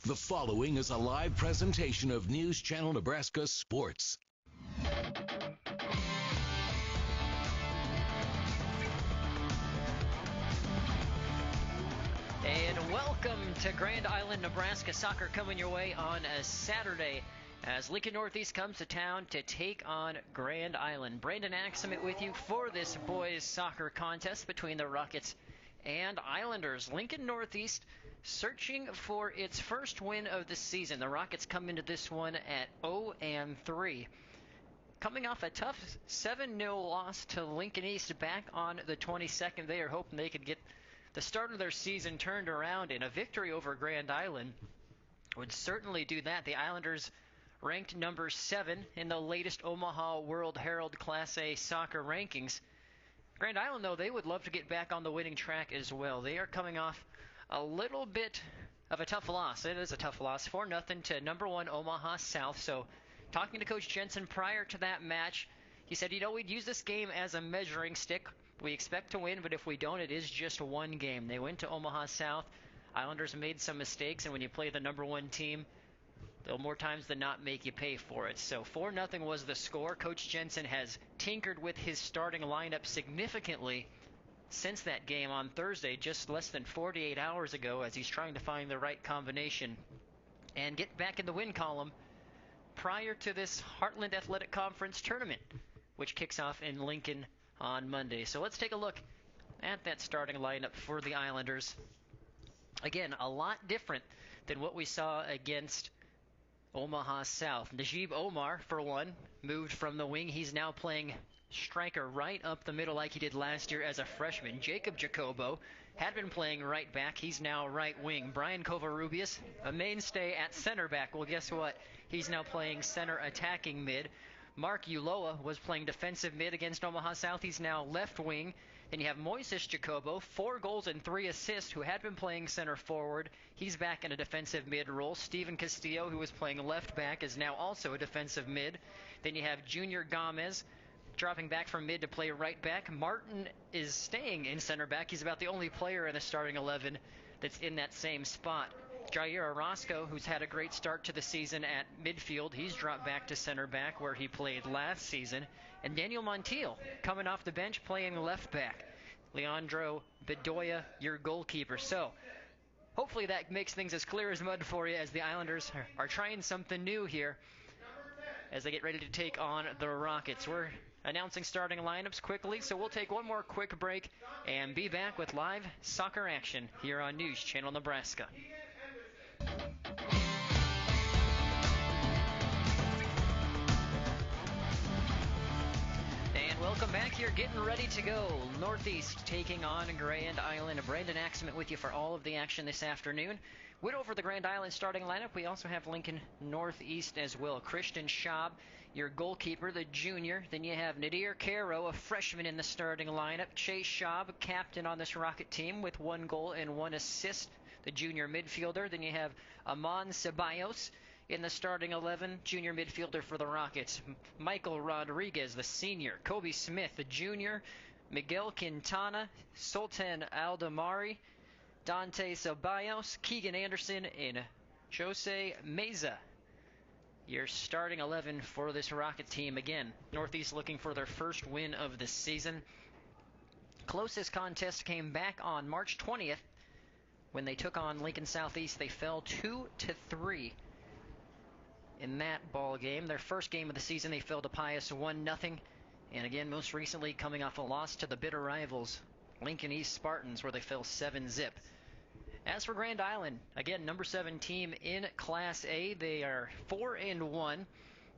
The following is a live presentation of News Channel Nebraska Sports. And welcome to Grand Island, Nebraska soccer, coming your way on a Saturday as Lincoln Northeast comes to town to take on Grand Island. Brandon Axelman with you for this boys soccer contest between the Rockets and Islanders. Lincoln Northeast searching for its first win of the season. The Rockets come into this one at 0-3. Coming off a tough 7-0 loss to Lincoln East back on the 22nd. They are hoping they could get the start of their season turned around, and a victory over Grand Island would certainly do that. The Islanders ranked number 7 in the latest Omaha World Herald Class A soccer rankings. Grand Island, though, they would love to get back on the winning track as well. They are coming off a little bit of a tough loss. It is a tough loss, 4-0 to number 1 Omaha South. So talking to Coach Jensen prior to that match, he said, we'd use this game as a measuring stick. We expect to win, but if we don't, it is just one game. They went to Omaha South. Islanders made some mistakes, and when you play the number 1 team, they'll more times than not make you pay for it. So 4-0 was the score. Coach Jensen has tinkered with his starting lineup significantly since that game on Thursday, just less than 48 hours ago, as he's trying to find the right combination and get back in the win column prior to this Heartland Athletic Conference tournament, which kicks off in Lincoln on Monday. So let's take a look at that starting lineup for the Islanders. Again, a lot different than what we saw against Omaha South. Najib Omar, for one, moved from the wing. He's now playing striker right up the middle like he did last year as a freshman. Jacob Jacobo had been playing right back. He's now right wing. Brian Covarrubias, a mainstay at center back. Well, guess what? He's now playing center attacking mid. Mark Uloa was playing defensive mid against Omaha South. He's now left wing. Then you have Moises Jacobo, 4 goals and 3 assists, who had been playing center forward. He's back in a defensive mid role. Steven Castillo, who was playing left back, is now also a defensive mid. Then you have Junior Gomez dropping back from mid to play right back. Martin is staying in center back. He's about the only player in the starting 11 that's in that same spot. Jair Orozco, who's had a great start to the season at midfield, he's dropped back to center back where he played last season. And Daniel Montiel coming off the bench playing left back. Leandro Bedoya, your goalkeeper. So hopefully that makes things as clear as mud for you as the Islanders are trying something new here as they get ready to take on the Rockets. We're announcing starting lineups quickly, so we'll take one more quick break and be back with live soccer action here on News Channel Nebraska. And welcome back here, getting ready to go. Northeast taking on Grand Island. Brandon Axelman with you for all of the action this afternoon. Went over the Grand Island starting lineup. We also have Lincoln Northeast as well. Christian Schaub, your goalkeeper, the junior. Then you have Nadir Caro, a freshman in the starting lineup. Chase Schaub, captain on this Rocket team with 1 goal and 1 assist, the junior midfielder. Then you have Amon Ceballos in the starting 11, junior midfielder for the Rockets. Michael Rodriguez, the senior. Kobe Smith, the junior. Miguel Quintana, Sultan Aldamari, Dante Ceballos, Keegan Anderson, and Jose Meza. Your starting 11 for this Rocket team. Again, Northeast looking for their first win of the season. Closest contest came back on March 20th when they took on Lincoln Southeast. They fell 2-3 in that ball game. Their first game of the season, they fell to Pius 1-0. And again, most recently coming off a loss to the bitter rivals, Lincoln East Spartans, where they fell 7-0. As for Grand Island, again, number 7 team in Class A. They are 4-1.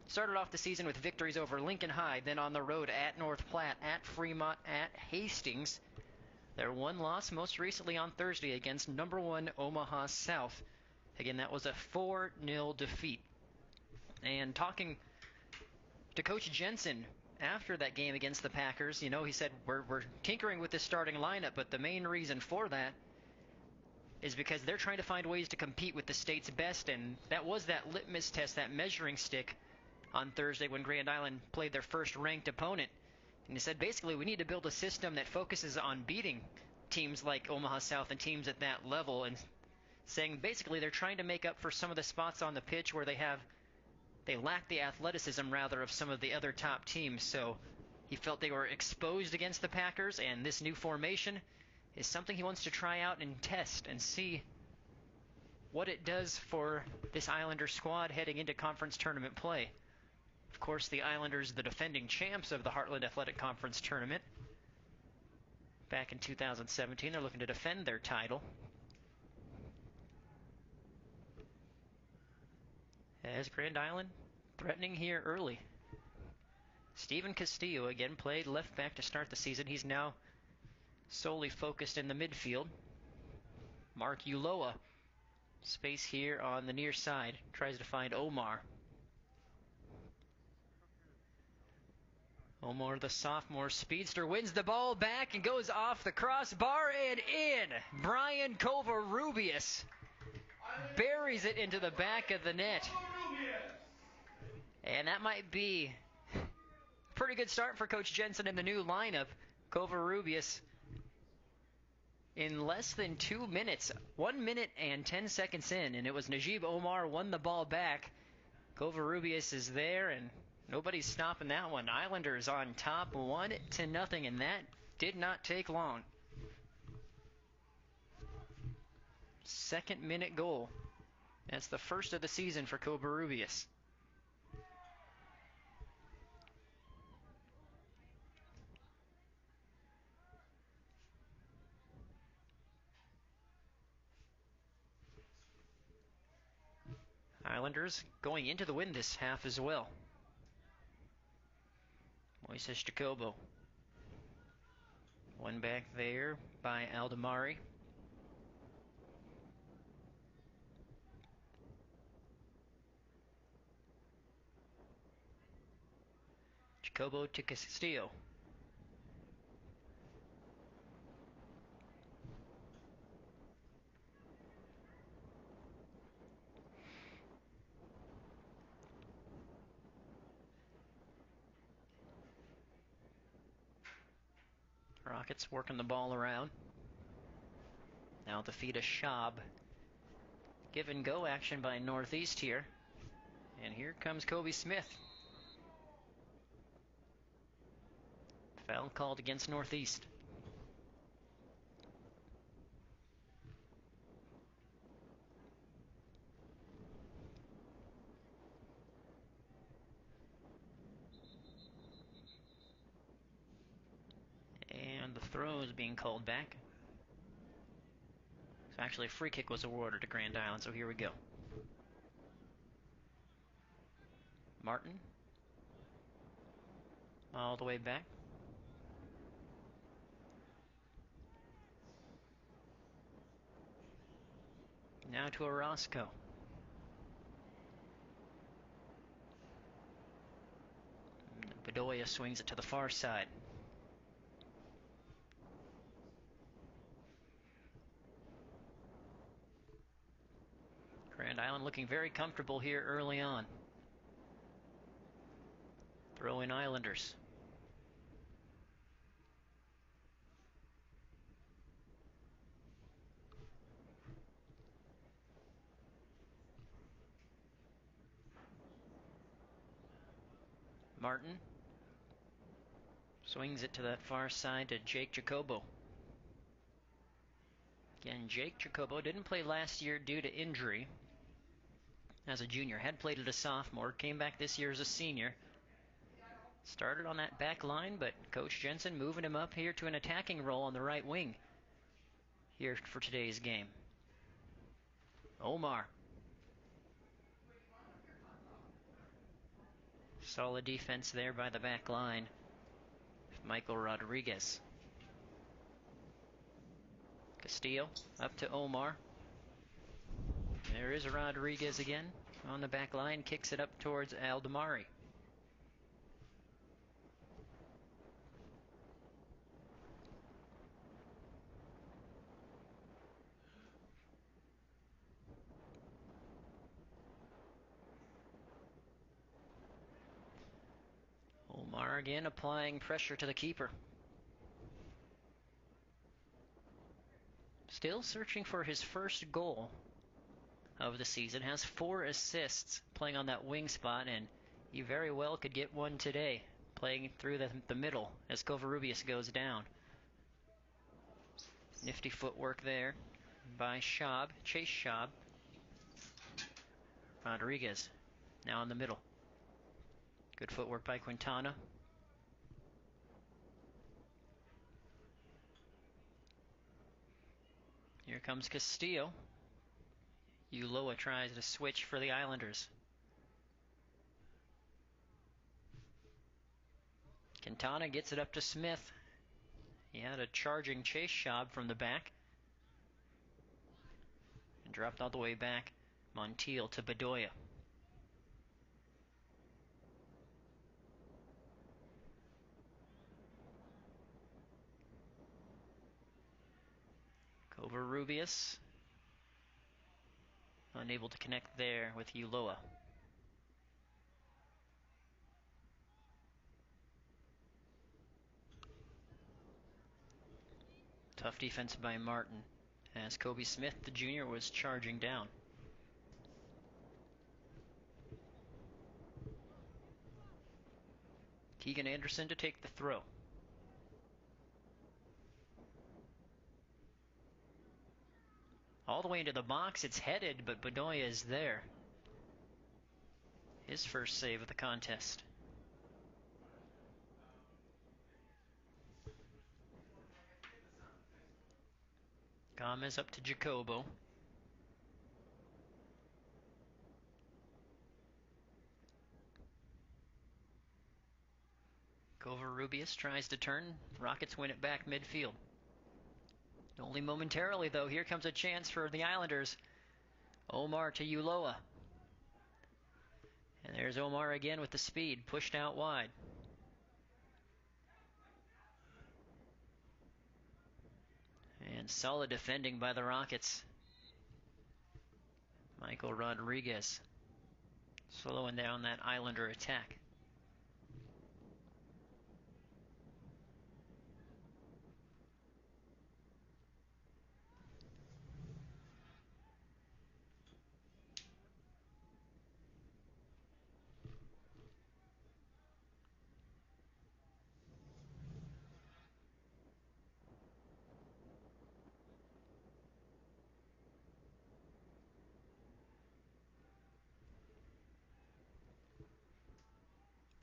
Started off the season with victories over Lincoln High, then on the road at North Platte, at Fremont, at Hastings. Their one loss most recently on Thursday against number 1 Omaha South. Again, that was a 4-0 defeat. And talking to Coach Jensen after that game against the Packers, he said, we're tinkering with this starting lineup, but the main reason for that is because they're trying to find ways to compete with the state's best, and that was that litmus test, that measuring stick on Thursday when Grand Island played their first ranked opponent. And he said, basically, we need to build a system that focuses on beating teams like Omaha South and teams at that level, and saying basically they're trying to make up for some of the spots on the pitch where they lack the athleticism, rather, of some of the other top teams. So he felt they were exposed against the Packers, and this new formation is something he wants to try out and test and see what it does for this Islander squad heading into conference tournament play. Of course, the Islanders, the defending champs of the Heartland Athletic Conference tournament back in 2017, they're looking to defend their title. As Grand Island threatening here early. Steven Castillo again played left back to start the season. He's now solely focused in the midfield. Mark Uloa, space here on the near side, tries to find Omar. Omar, the sophomore speedster, wins the ball back and goes off the crossbar and in. Brian Covarrubias buries it into the back of the net. And that might be a pretty good start for Coach Jensen in the new lineup. Covarrubias in less than 2 minutes, 1 minute and 10 seconds in, and it was Najib Omar won the ball back. Covarrubias is there, and nobody's stopping that one. Islanders on top 1-0, and that did not take long. Second minute goal. That's the first of the season for Covarrubias. Islanders going into the win this half as well. Moises Jacobo. One back there by Aldamari. Jacobo to Castillo. Rockets working the ball around. Now at the feet of Schaub. Give and go action by Northeast here. And here comes Kobe Smith. Foul called against Northeast. And the throw is being called back. So actually a free kick was awarded to Grand Island, so here we go. Martin. All the way back. Now to Orozco. Bedoya swings it to the far side. Grand Island looking very comfortable here early on. Throw in Islanders. Martin swings it to that far side to Jake Jacobo. Again, Jake Jacobo didn't play last year due to injury. As a junior, had played as a sophomore, came back this year as a senior. Started on that back line, but Coach Jensen moving him up here to an attacking role on the right wing here for today's game. Omar. Solid defense there by the back line. Michael Rodriguez. Castillo up to Omar. There is Rodriguez again on the back line. Kicks it up towards Aldamari. Omar again applying pressure to the keeper. Still searching for his first goal of the season, has 4 assists playing on that wing spot, and he very well could get one today, playing through the middle as Covarrubias goes down. Nifty footwork there by Schaub, Chase Schaub. Rodriguez now in the middle. Good footwork by Quintana. Here comes Castillo. Ulloa tries to switch for the Islanders. Quintana gets it up to Smith. He had a charging Chase Schaub from the back. And dropped all the way back. Montiel to Bedoya. Covarrubias unable to connect there with Ulloa. Tough defense by Martin as Kobe Smith, the junior, was charging down. Keegan Anderson to take the throw. All the way into the box, it's headed, but Bedoya is there. His first save of the contest. Gomez up to Jacobo. Covarrubias tries to turn. Rockets win it back midfield. Only momentarily, though. Here comes a chance for the Islanders. Omar to Ulloa. And there's Omar again with the speed, pushed out wide. And solid defending by the Rockets. Michael Rodriguez slowing down that Islander attack.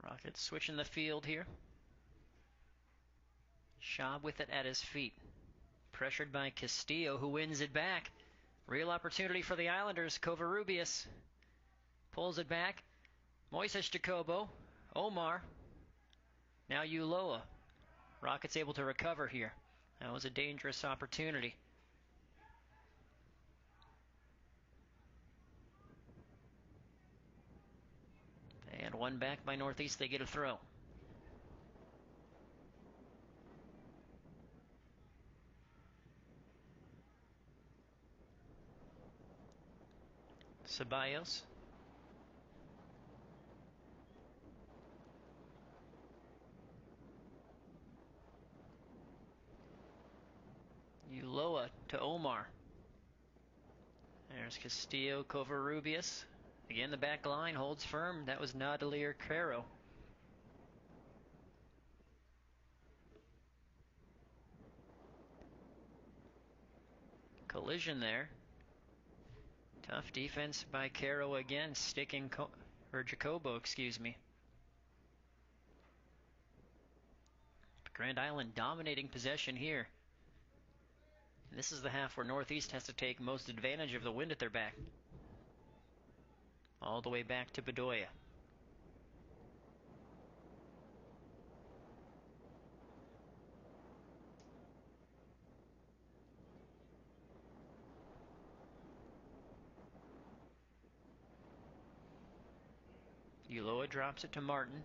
Rockets switching the field here. Schaub with it at his feet. Pressured by Castillo, who wins it back. Real opportunity for the Islanders. Covarrubias pulls it back. Moises Jacobo. Omar. Now Ulloa. Rockets able to recover here. That was a dangerous opportunity. And one back by Northeast. They get a throw. Ceballos. Ulloa to Omar. There's Castillo, Covarrubias. Again, the back line holds firm. That was Nadalier Caro. Collision there. Tough defense by Caro again, sticking Jacobo, excuse me. Grand Island dominating possession here. And this is the half where Northeast has to take most advantage of the wind at their back. All the way back to Bedoya. Ulloa drops it to Martin.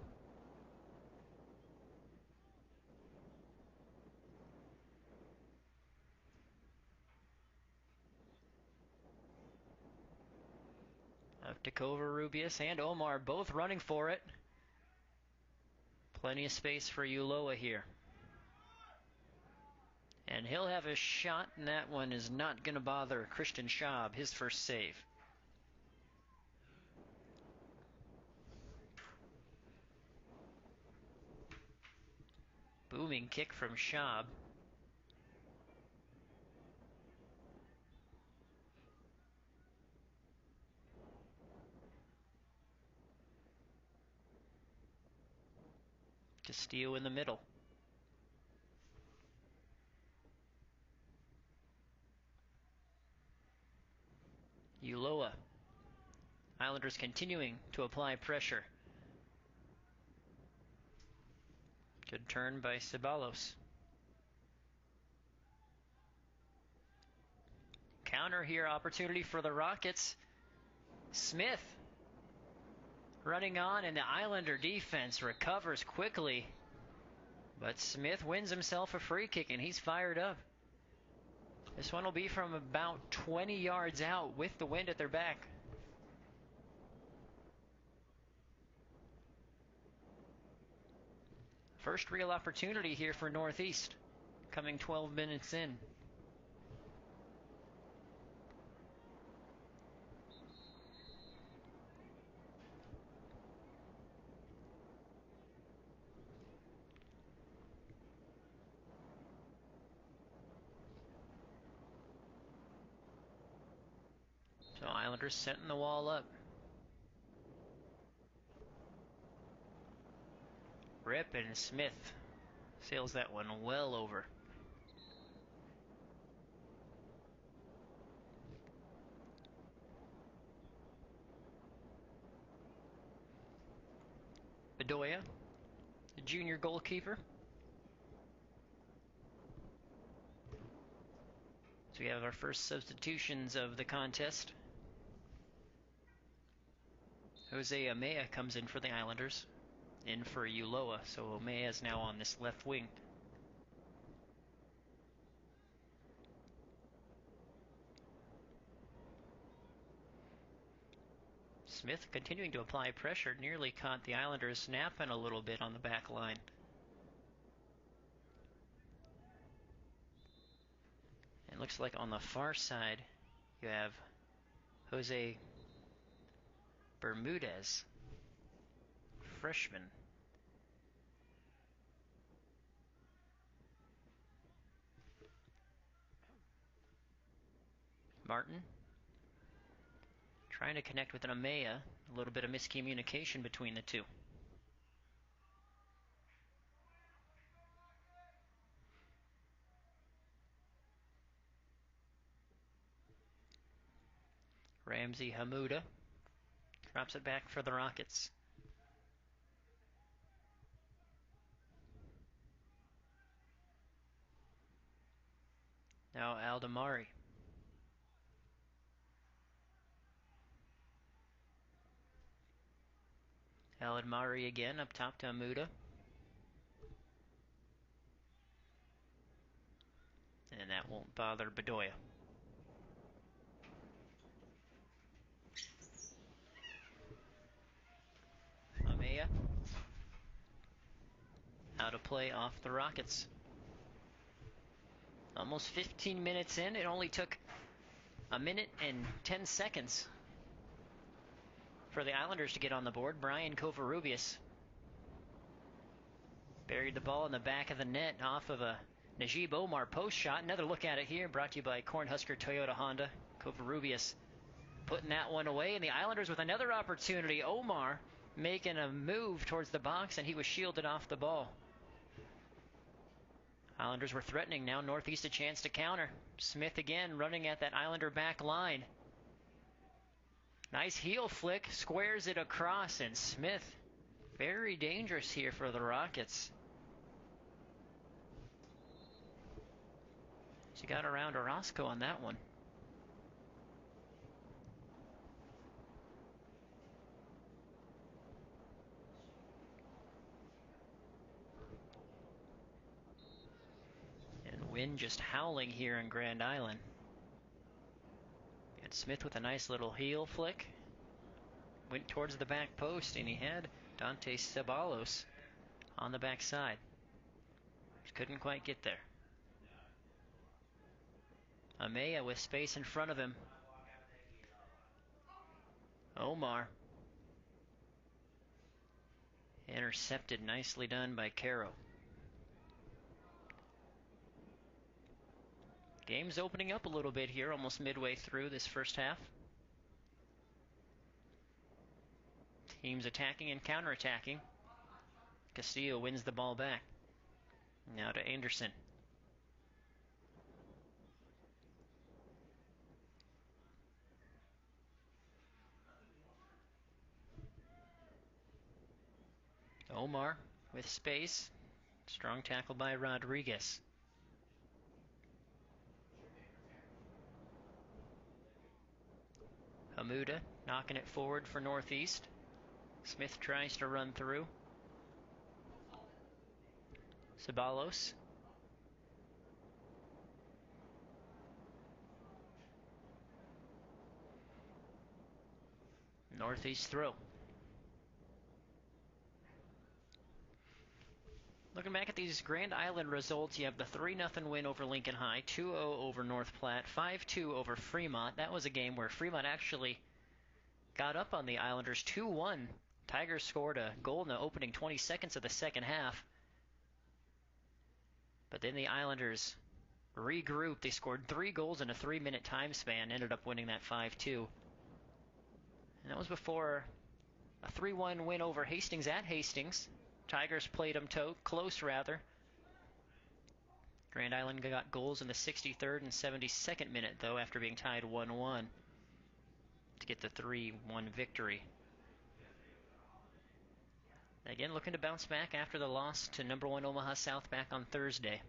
Up to Covarrubias and Omar, both running for it. Plenty of space for Ulloa here. And he'll have a shot, and that one is not going to bother Christian Schaub, his first save. booming kick from Schaub. Castillo in the middle. Ulloa. Islanders continuing to apply pressure. Good turn by Ceballos. Counter here, opportunity for the Rockets. Smith running on, and the Islander defense recovers quickly. But Smith wins himself a free kick, and he's fired up. This one will be from about 20 yards out with the wind at their back. First real opportunity here for Northeast, coming 12 minutes in. So Islanders setting the wall up. Rip, and Smith sails that one well over. Bedoya, the junior goalkeeper. So we have our first substitutions of the contest. Jose Amaya comes in for the Islanders, in for Ulloa, so Amaya is now on this left wing. Smith continuing to apply pressure, nearly caught the Islanders snapping a little bit on the back line. It looks like on the far side you have Jose Bermudez, freshman. Martin trying to connect with an Amaya. A little bit of miscommunication between the two. Ramsey Hamuda drops it back for the Rockets. Now Aldamari. Aldamari again up top to Hamuda. And that won't bother Bedoya. Amaya out of play off the Rockets. Almost 15 minutes in. It only took a minute and 10 seconds for the Islanders to get on the board. Brian Covarrubias buried the ball in the back of the net off of a Najib Omar post shot. Another look at it here, brought to you by Cornhusker Toyota Honda. Covarrubias putting that one away, and the Islanders with another opportunity. Omar making a move towards the box, and he was shielded off the ball. Islanders were threatening. Now Northeast a chance to counter. Smith again running at that Islander back line. Nice heel flick, squares it across, and Smith very dangerous here for the Rockets. She got around Orozco on that one. Wind just howling here in Grand Island. And Smith with a nice little heel flick. Went towards the back post, and he had Dante Ceballos on the backside. Just couldn't quite get there. Amaya with space in front of him. Omar. Intercepted, nicely done by Caro. Game's opening up a little bit here, almost midway through this first half. Teams attacking and counterattacking. Castillo wins the ball back. Now to Anderson. Omar with space. Strong tackle by Rodriguez. Hamuda knocking it forward for Northeast. Smith tries to run through. Ceballos. Northeast throw. Looking back at these Grand Island results, you have the 3-0 win over Lincoln High, 2-0 over North Platte, 5-2 over Fremont. That was a game where Fremont actually got up on the Islanders 2-1. Tigers scored a goal in the opening 20 seconds of the second half. But then the Islanders regrouped. They scored 3 goals in a 3-minute time span, ended up winning that 5-2. And that was before a 3-1 win over Hastings at Hastings. Tigers played them close rather. Grand Island got goals in the 63rd and 72nd minute, though, after being tied 1-1 to get the 3-1 victory. Again, looking to bounce back after the loss to number 1 Omaha South back on Thursday.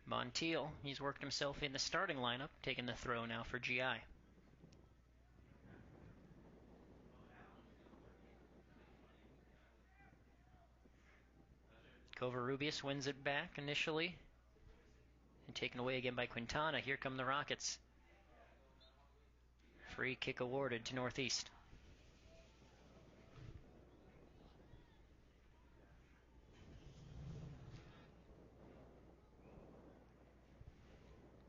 Montiel, he's worked himself in the starting lineup, taking the throw now for GI. Covarrubias wins it back initially, and taken away again by Quintana. Here come the Rockets. Free kick awarded to Northeast.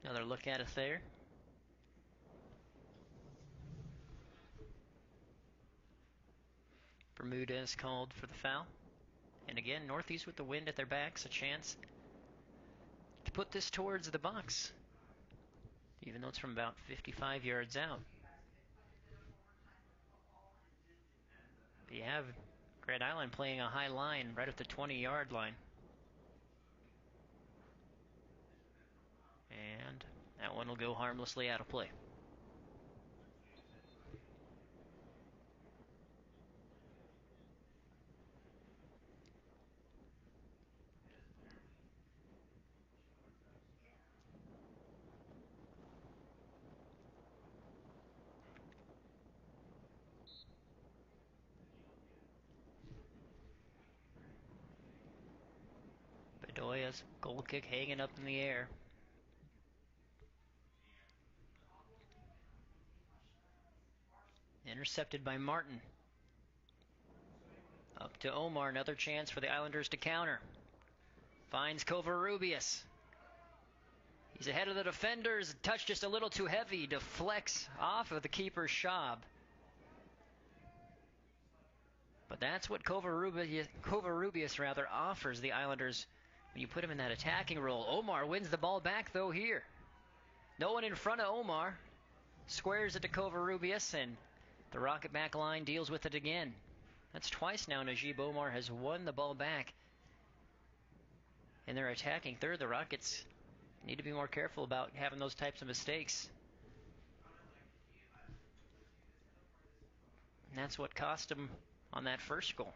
Another look at it there. Bermudez called for the foul. And again, Northeast with the wind at their backs, a chance to put this towards the box, even though it's from about 55 yards out. But you have Grand Island playing a high line right at the 20-yard line. And that one will go harmlessly out of play. Bedoya's goal kick hanging up in the air. Intercepted by Martin. Up to Omar, another chance for the Islanders to counter. Finds Covarrubias. He's ahead of the defenders, touched just a little too heavy, deflects off of the keeper's Schaub. But that's what Covarrubias offers the Islanders when you put him in that attacking role. Omar wins the ball back, though, here. No one in front of Omar. Squares it to Covarrubias, and the Rocket back line deals with it again. That's twice now Najib Omar has won the ball back in their attacking third. The Rockets need to be more careful about having those types of mistakes. And that's what cost them on that first goal.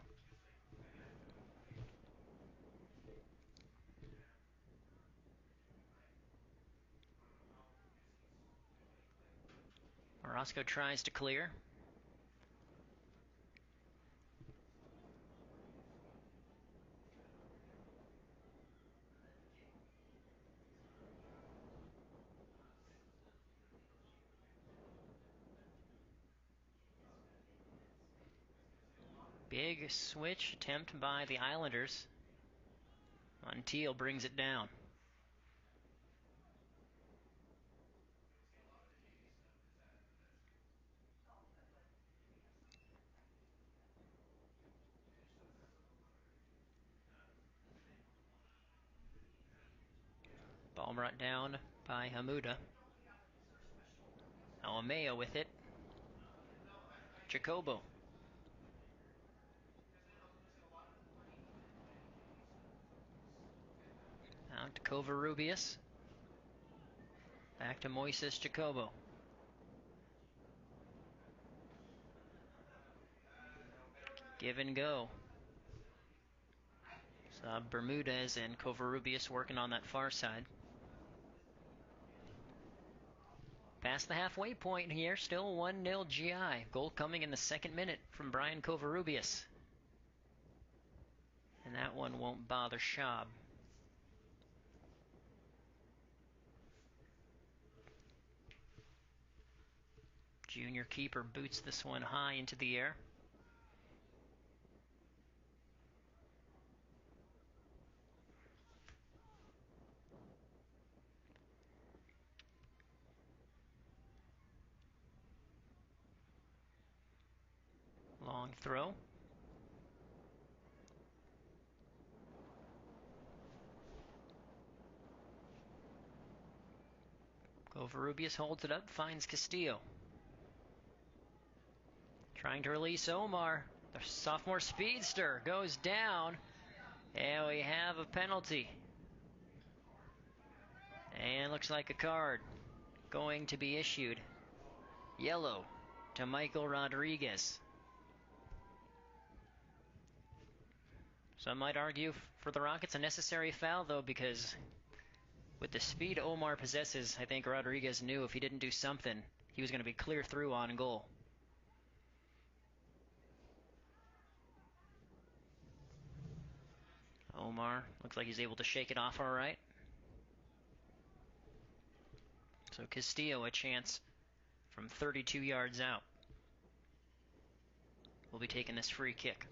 Orozco tries to clear. Big switch attempt by the Islanders. Montiel brings it down. brought down by Hamuda. Now Amaya with it. Jacobo. Out to Covarrubias. Back to Moises Jacobo. Give and go. So Bermudez and Covarrubias working on that far side. Past the halfway point here, still 1-0 GI. Goal coming in the second minute from Brian Covarrubias. And that one won't bother Schaub. Junior keeper boots this one high into the air. Long throw. Covarrubias holds it up, finds Castillo. Trying to release Omar. The sophomore speedster goes down. And we have a penalty. And looks like a card going to be issued. Yellow to Michael Rodriguez. Some might argue for the Rockets a necessary foul, though, because with the speed Omar possesses, I think Rodriguez knew if he didn't do something, he was going to be clear through on goal. Omar looks like he's able to shake it off all right. So Castillo a chance from 32 yards out. We'll be taking this free kick.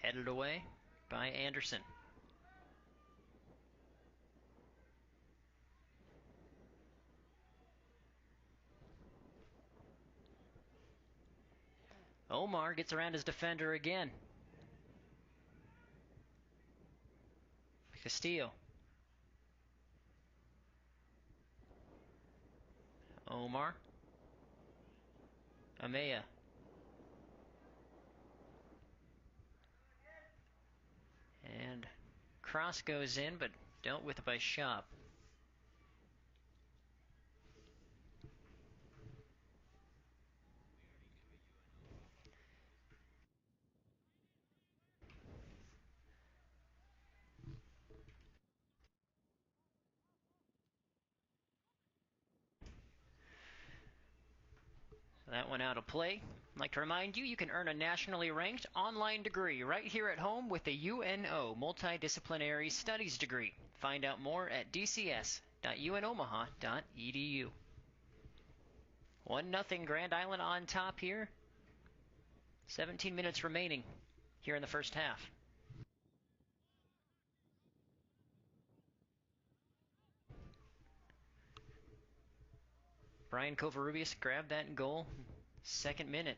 Headed away by Anderson. Omar gets around his defender again. Castillo. Omar. Amaya. And cross goes in, but dealt with by Schaub. That one out of play. I'd like to remind you, you can earn a nationally ranked online degree right here at home with the UNO Multidisciplinary Studies degree. Find out more at dcs.unomaha.edu. 1-0 Grand Island on top here. 17 minutes remaining here in the first half. Brian Covarrubias grabbed that goal, second minute.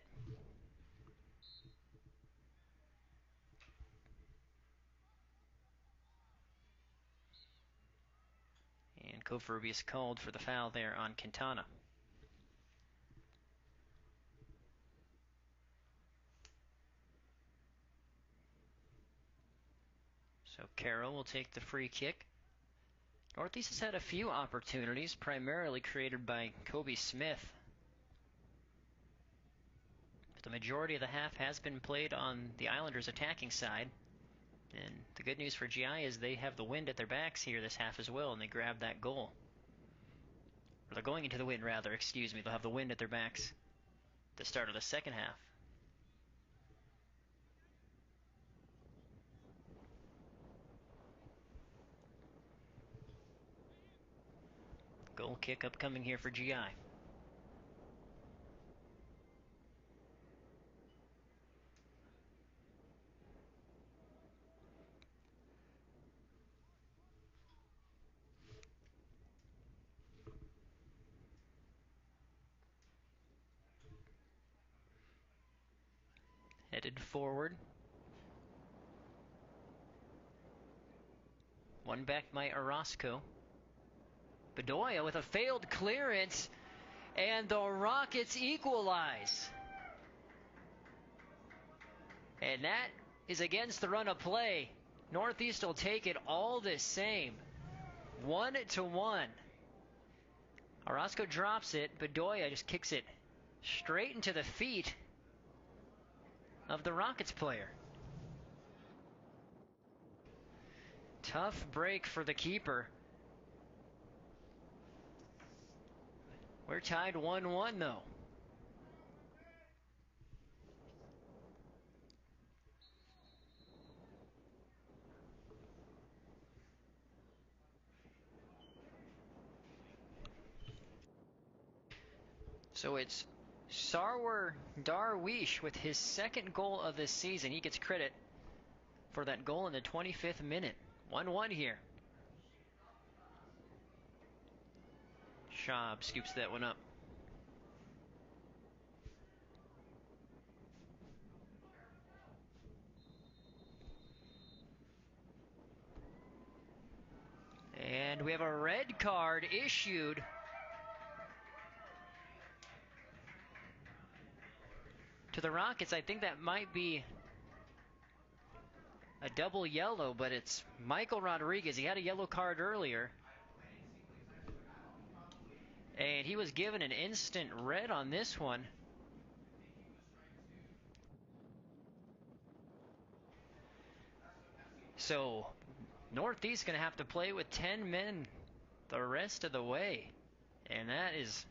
And Covarrubias called for the foul there on Quintana. So Carroll will take the free kick. Northeast has had a few opportunities, primarily created by Kobe Smith. But the majority of the half has been played on the Islanders' attacking side. And the good news for GI is they have the wind at their backs here this half as well, and they grabbed that goal. Or they're going into the wind, rather, excuse me. They'll have the wind at their backs at the start of the second half. Goal kick upcoming here for GI. Headed forward. One back by Orozco. Bedoya with a failed clearance, and the Rockets equalize. And that is against the run of play. Northeast will take it all the same. 1-1. Orozco drops it. Bedoya just kicks it straight into the feet of the Rockets player. Tough break for the keeper. We're tied 1-1 though. So it's Sarwar Darwish with his second goal of the season. He gets credit for that goal in the 25th minute. 1-1 here. Schaub scoops that one up. And we have a red card issued to the Rockets. I think that might be a double yellow, but it's Michael Rodriguez. He had a yellow card earlier, and he was given an instant red on this one. So Northeast going to have to play with 10 men the rest of the way, and that is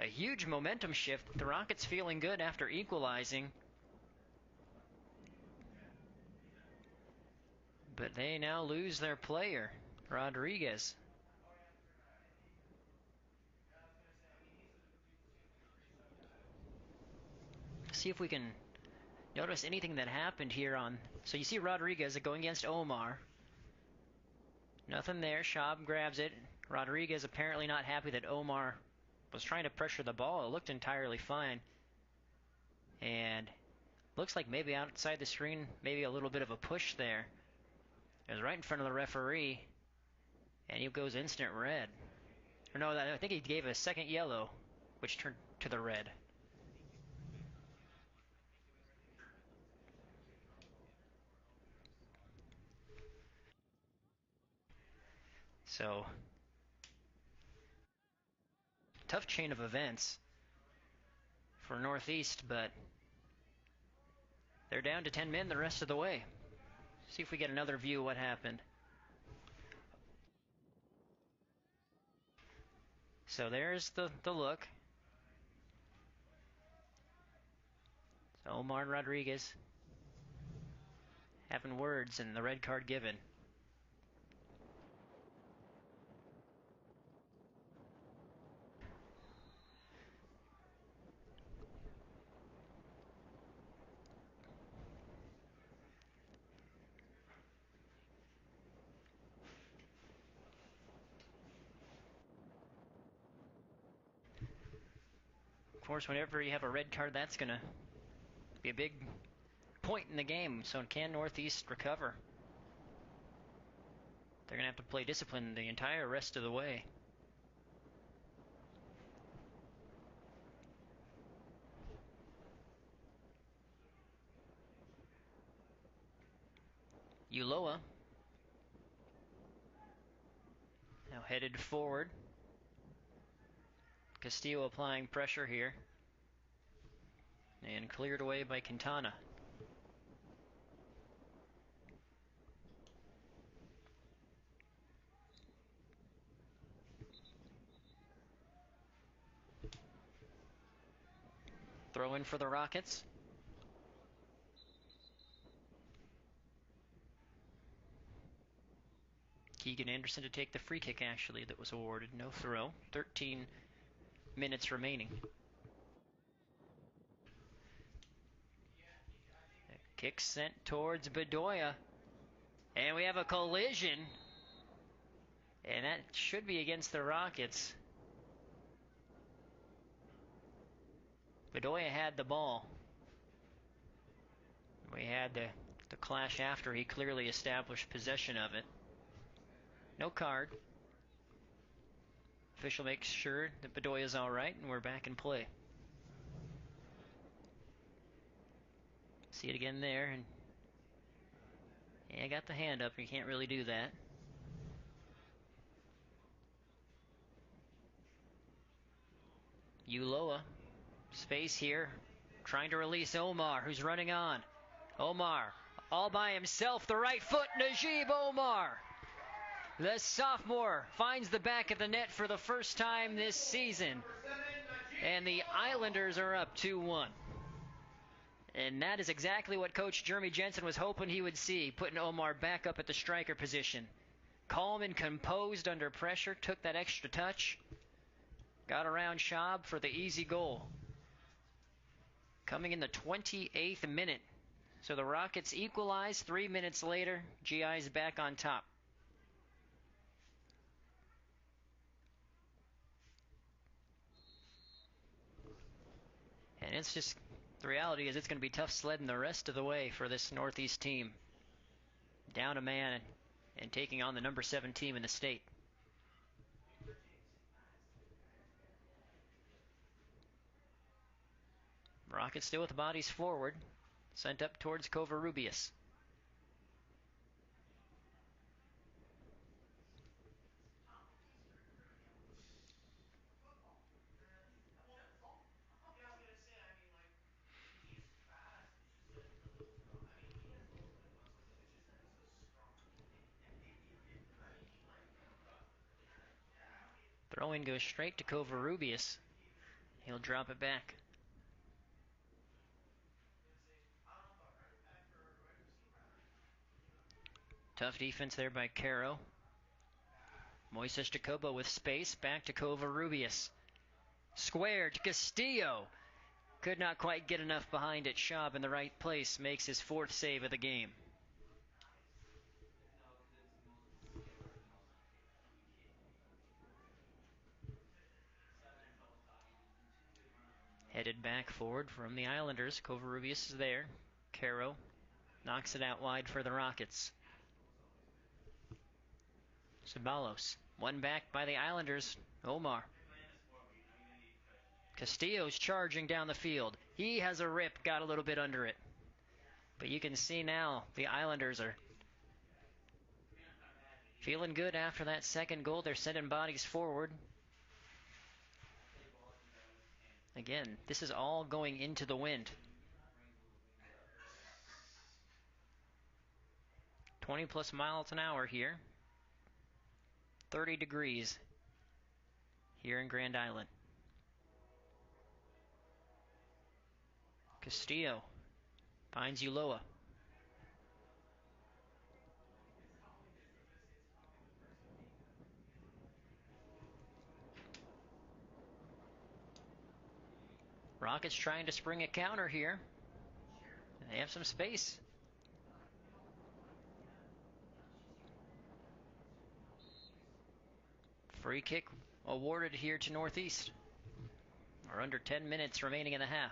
a huge momentum shift. The Rockets feeling good after equalizing, but they now lose their player, Rodriguez. See if we can notice anything that happened here on. So you see Rodriguez going against Omar. Nothing there. Schaub grabs it. Rodriguez apparently not happy that Omar was trying to pressure the ball. It looked entirely fine. And looks like maybe outside the screen, maybe a little bit of a push there. It was right in front of the referee, and he goes instant red. Or no, I think he gave a second yellow, which turned to the red. So, tough chain of events for Northeast, but they're down to 10 men the rest of the way. See if we get another view of what happened. So there's the look. So Omar and Rodriguez having words and the red card given. Of course, whenever you have a red card, that's going to be a big point in the game. So can Northeast recover? They're going to have to play discipline the entire rest of the way. Ulloa now headed forward. Castillo applying pressure here. And cleared away by Quintana. Throw in for the Rockets. Keegan Anderson to take the free kick, actually, that was awarded. No throw. 13 minutes remaining. Kick sent towards Bedoya. And we have a collision. And that should be against the Rockets. Bedoya had the ball. We had the clash after he clearly established possession of it. No card. Official makes sure that Bedoya's all right, and we're back in play. See it again there, and yeah, got the hand up. You can't really do that. Ulloa, space here, trying to release Omar, who's running on. Omar, all by himself, the right foot, Najib Omar. The sophomore finds the back of the net for the first time this season. And the Islanders are up 2-1. And that is exactly what Coach Jeremy Jensen was hoping he would see, putting Omar back up at the striker position. Calm and composed under pressure, took that extra touch, got around Schaub for the easy goal. Coming in the 28th minute. So the Rockets equalize 3 minutes later. GI's back on top. And it's just, the reality is it's going to be tough sledding the rest of the way for this Northeast team. Down a man and taking on the number 7 team in the state. Rockets still with the bodies forward. Sent up towards Covarrubias. Throw-in goes straight to Covarrubias. He'll drop it back. Tough defense there by Caro. Moises Jacobo with space. Back to Covarrubias. Square to Castillo. Could not quite get enough behind it. Schaub in the right place makes his 4th save of the game. Headed back forward from the Islanders. Covarrubias is there. Caro knocks it out wide for the Rockets. Ceballos, one back by the Islanders. Omar. Castillo's charging down the field. He has a rip, got a little bit under it. But you can see now the Islanders are feeling good after that second goal. They're sending bodies forward. Again, this is all going into the wind. 20 plus miles an hour here. 30 degrees here in Grand Island. Castillo finds Ulloa. Rockets trying to spring a counter here. They have some space. Free kick awarded here to Northeast. Or under 10 minutes remaining in the half.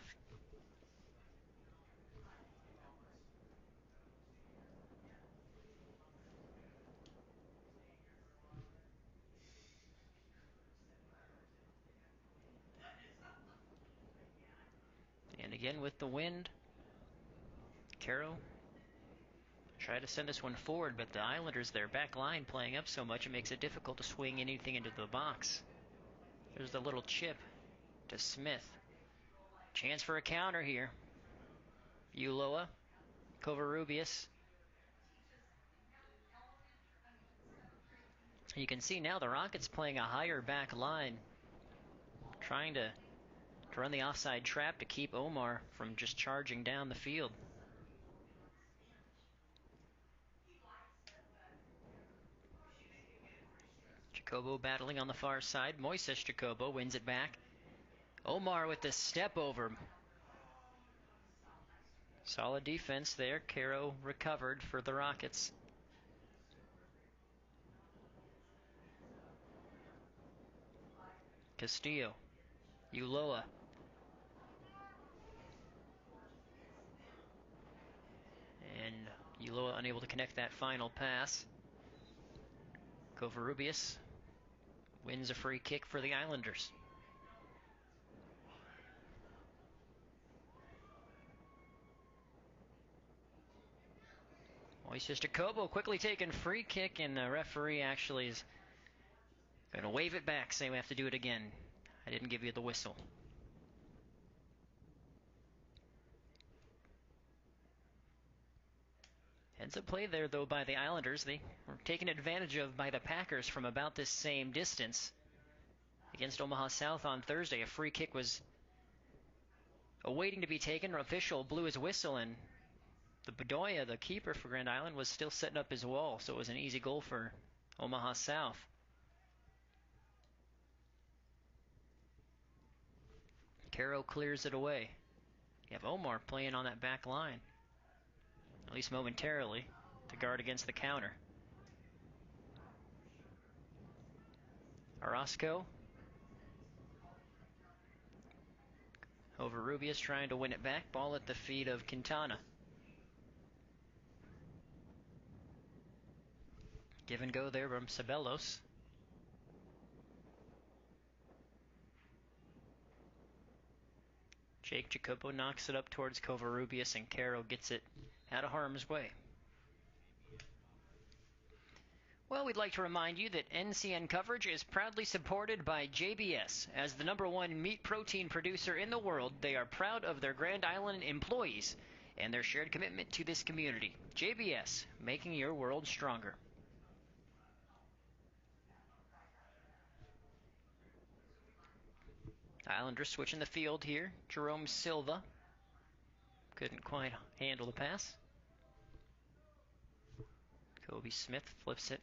And again with the wind, Caro tried to send this one forward, but the Islanders, their back line playing up so much, it makes it difficult to swing anything into the box. There's the little chip to Smith. Chance for a counter here. Ulloa, Covarrubias. You can see now the Rockets playing a higher back line, trying to run the offside trap to keep Omar from just charging down the field. Jacobo battling on the far side. Moises Jacobo wins it back. Omar with the step over. Solid defense there. Caro recovered for the Rockets. Castillo. Ulloa. Ulloa unable to connect that final pass. Covarrubias wins a free kick for the Islanders. Moises Jacobo quickly taken free kick, and the referee actually is going to wave it back, saying we have to do it again. I didn't give you the whistle. Ends up play there, though, by the Islanders. They were taken advantage of by the Packers from about this same distance. Against Omaha South on Thursday, a free kick was awaiting to be taken. An official blew his whistle, and the Bedoya, the keeper for Grand Island, was still setting up his wall, so it was an easy goal for Omaha South. Caro clears it away. You have Omar playing on that back line, at least momentarily, to guard against the counter. Orozco. Covarrubias trying to win it back. Ball at the feet of Quintana. Give and go there from Ceballos. Jake Jacobo knocks it up towards Covarrubias, and Caro gets it out of harm's way. Well, we'd like to remind you that NCN coverage is proudly supported by JBS. As the #1 meat protein producer in the world, they are proud of their Grand Island employees and their shared commitment to this community. JBS, making your world stronger. Islanders switching the field here. Jerome Silva couldn't quite handle the pass. Kobe Smith flips it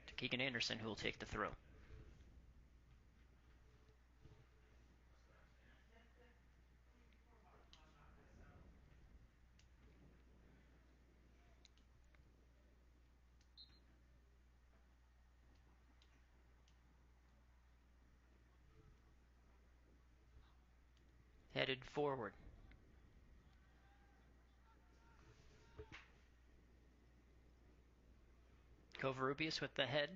to Keegan Anderson, who will take the throw. Headed forward. Covarrubias with the head.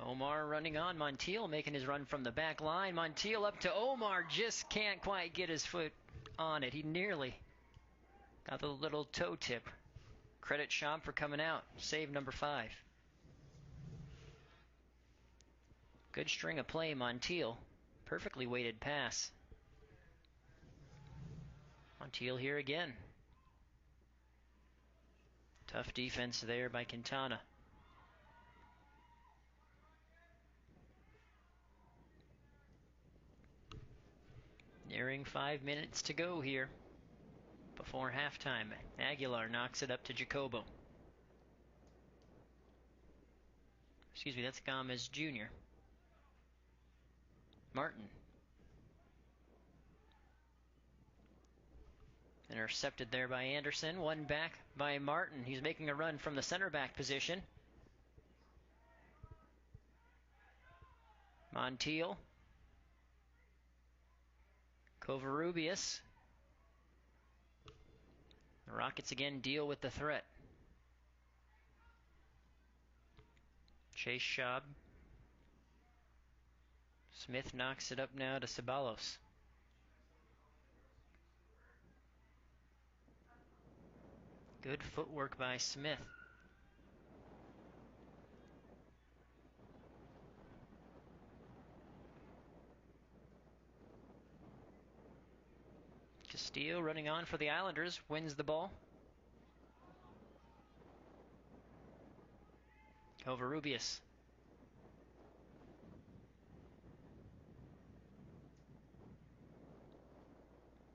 Omar running on. Montiel making his run from the back line. Montiel up to Omar. Just can't quite get his foot on it. He nearly got the little toe tip. Credit Sham for coming out. Save number 5. Good string of play, Montiel. Perfectly weighted pass. Montiel here again. Tough defense there by Quintana. Nearing 5 minutes to go here before halftime. Aguilar knocks it up to Jacobo. Excuse me, that's Gomez Jr. Martin. Intercepted there by Anderson. One back by Martin. He's making a run from the center back position. Montiel. Covarrubias. The Rockets again deal with the threat. Chase Schaub. Smith knocks it up now to Ceballos. Good footwork by Smith. Castillo running on for the Islanders, wins the ball. Covarrubias.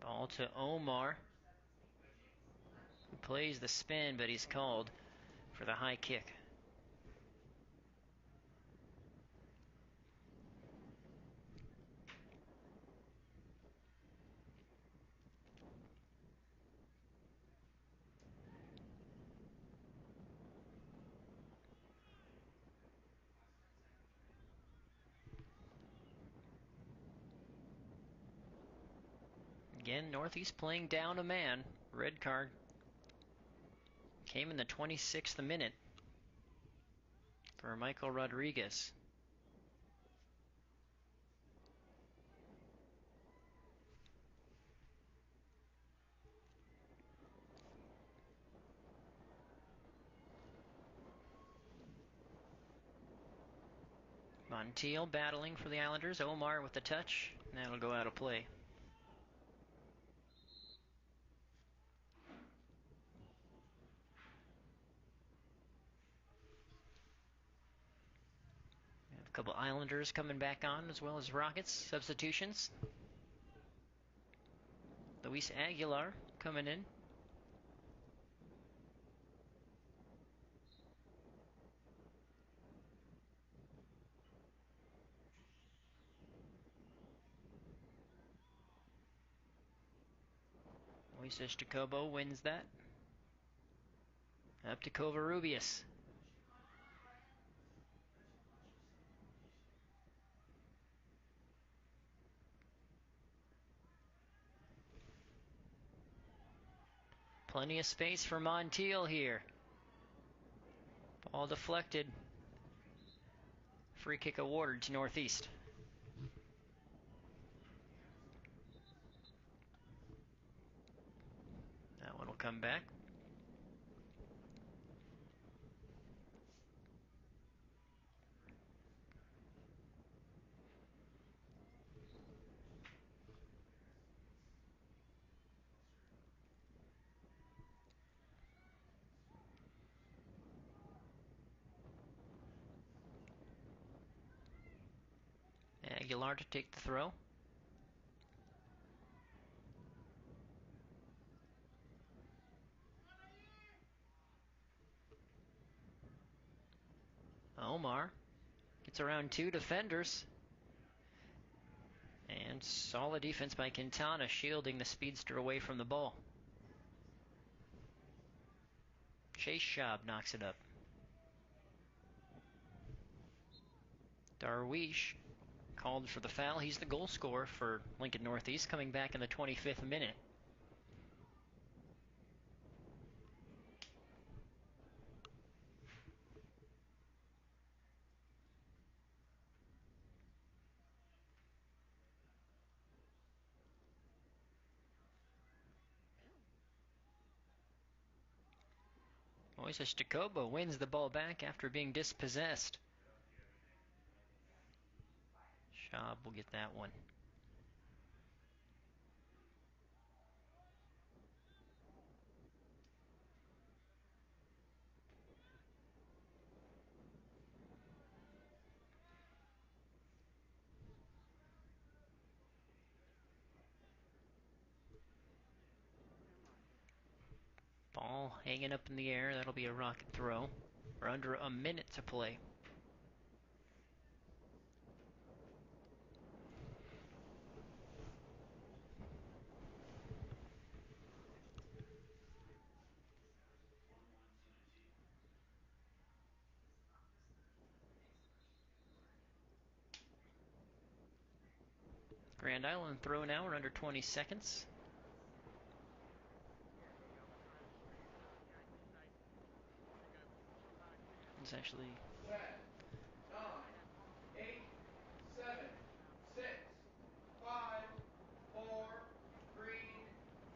Ball to Omar, who plays the spin, but he's called for the high kick. Again, Northeast playing down a man. Red card came in the 26th minute for Michael Rodriguez. Montiel battling for the Islanders. Omar with the touch. That'll go out of play. We have a couple Islanders coming back on, as well as Rockets. Substitutions. Luis Aguilar coming in. Moises Jacobo wins that. Up to Covarrubias. Plenty of space for Montiel here. Ball deflected. Free kick awarded to Northeast. That one will come back. Aguilar to take the throw. Omar gets around two defenders. And solid defense by Quintana, shielding the speedster away from the ball. Chase Schaub knocks it up. Darwish called for the foul. He's the goal scorer for Lincoln Northeast, coming back in the 25th minute. Moises Jacobo wins the ball back after being dispossessed. Schaub will get that one. Ball hanging up in the air. That'll be a Rocket throw. We're under a minute to play. Grand Island throw now. We're under 20 seconds. It's actually 10, 9, 8, 7, 6, 5, 4, 3,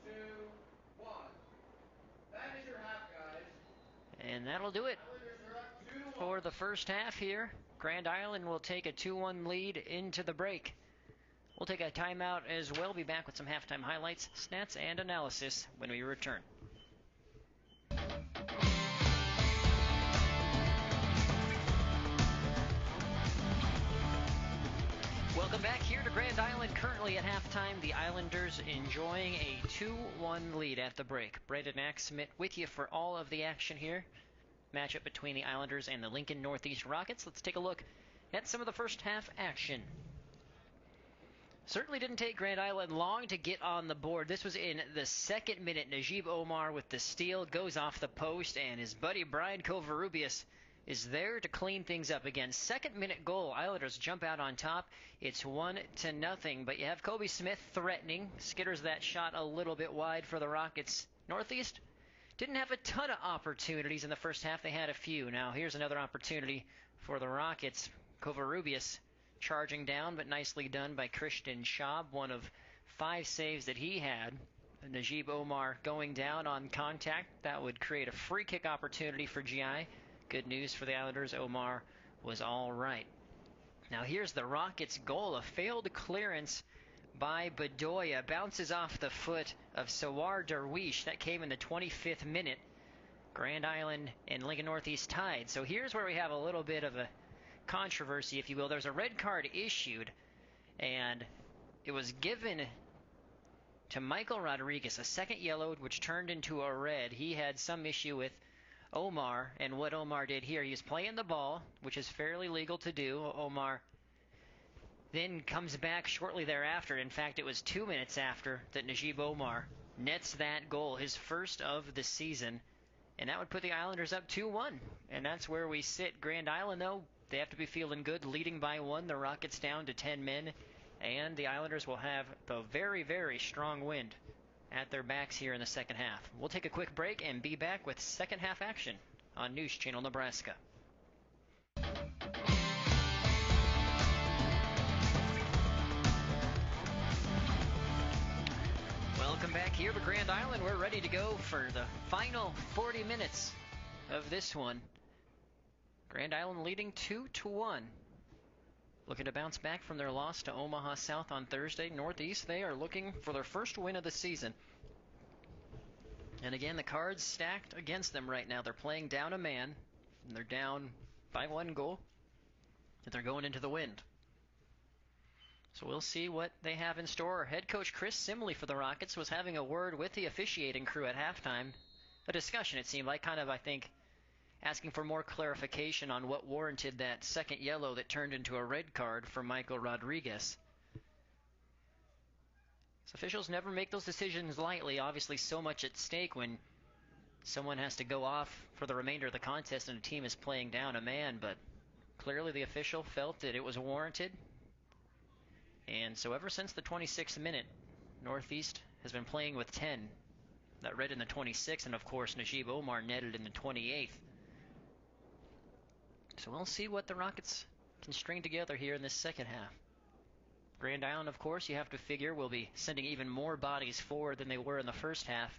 2, 1. That is your half, guys. And that'll do it for the first half here. Grand Island will take a 2-1 lead into the break. We'll take a timeout as well. Be back with some halftime highlights, stats, and analysis when we return. Welcome back here to Grand Island. Currently at halftime, the Islanders enjoying a 2-1 lead at the break. Brandon Axsmith with you for all of the action here. Matchup between the Islanders and the Lincoln Northeast Rockets. Let's take a look at some of the first half action. Certainly didn't take Grand Island long to get on the board. This was in the second minute. Najib Omar with the steal goes off the post, and his buddy Brian Covarrubias is there to clean things up again. Second-minute goal. Islanders jump out on top. It's 1-0, but you have Kobe Smith threatening. Skitters that shot a little bit wide for the Rockets. Northeast didn't have a ton of opportunities in the first half. They had a few. Now here's another opportunity for the Rockets. Covarrubias charging down, but nicely done by Christian Schaub. One of 5 saves that he had. Najib Omar going down on contact. That would create a free kick opportunity for GI. Good news for the Islanders. Omar was all right. Now here's the Rockets' goal. A failed clearance by Bedoya. Bounces off the foot of Sawar Darwish. That came in the 25th minute. Grand Island and Lincoln Northeast tied. So here's where we have a little bit of a controversy, if you will. There's a red card issued, and it was given to Michael Rodriguez, a second yellow, which turned into a red. He had some issue with Omar, and what Omar did here, he was playing the ball, which is fairly legal to do. Omar then comes back shortly thereafter. In fact, it was 2 minutes after that Najib Omar nets that goal, his first of the season, and that would put the Islanders up 2-1, and that's where we sit. Grand Island, though, they have to be feeling good, leading by 1. The Rockets down to 10 men, and the Islanders will have the very, very strong wind at their backs here in the second half. We'll take a quick break and be back with second half action on News Channel Nebraska. Welcome back here to Grand Island. We're ready to go for the final 40 minutes of this one. Grand Island leading 2-1. Looking to bounce back from their loss to Omaha South on Thursday. Northeast, they are looking for their first win of the season. And again, the cards stacked against them right now. They're playing down a man, and they're down by 1 goal, and they're going into the wind. So we'll see what they have in store. Head coach Chris Simley for the Rockets was having a word with the officiating crew at halftime. A discussion, it seemed like, kind of, I think, asking for more clarification on what warranted that second yellow that turned into a red card for Michael Rodriguez. So officials never make those decisions lightly. Obviously, so much at stake when someone has to go off for the remainder of the contest and a team is playing down a man, but clearly the official felt that it was warranted. And so ever since the 26th minute, Northeast has been playing with 10. That red in the 26th, and of course Najib Omar netted in the 28th. So we'll see what the Rockets can string together here in this second half. Grand Island, of course, you have to figure, will be sending even more bodies forward than they were in the first half,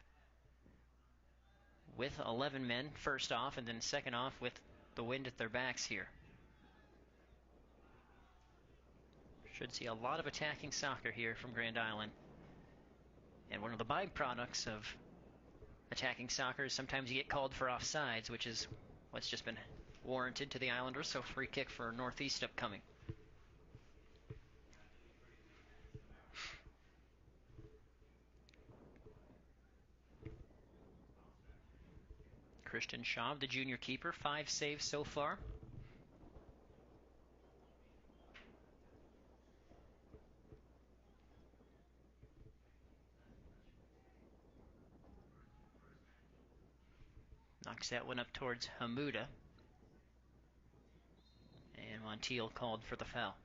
with 11 men first off, and then second off with the wind at their backs here. Should see a lot of attacking soccer here from Grand Island. And one of the byproducts of attacking soccer is sometimes you get called for offsides, which is what's just been warranted to the Islanders. So free kick for Northeast upcoming. Christian Schaub, the junior keeper, 5 saves so far. Knocks that one up towards Hamuda. And Montiel called for the foul.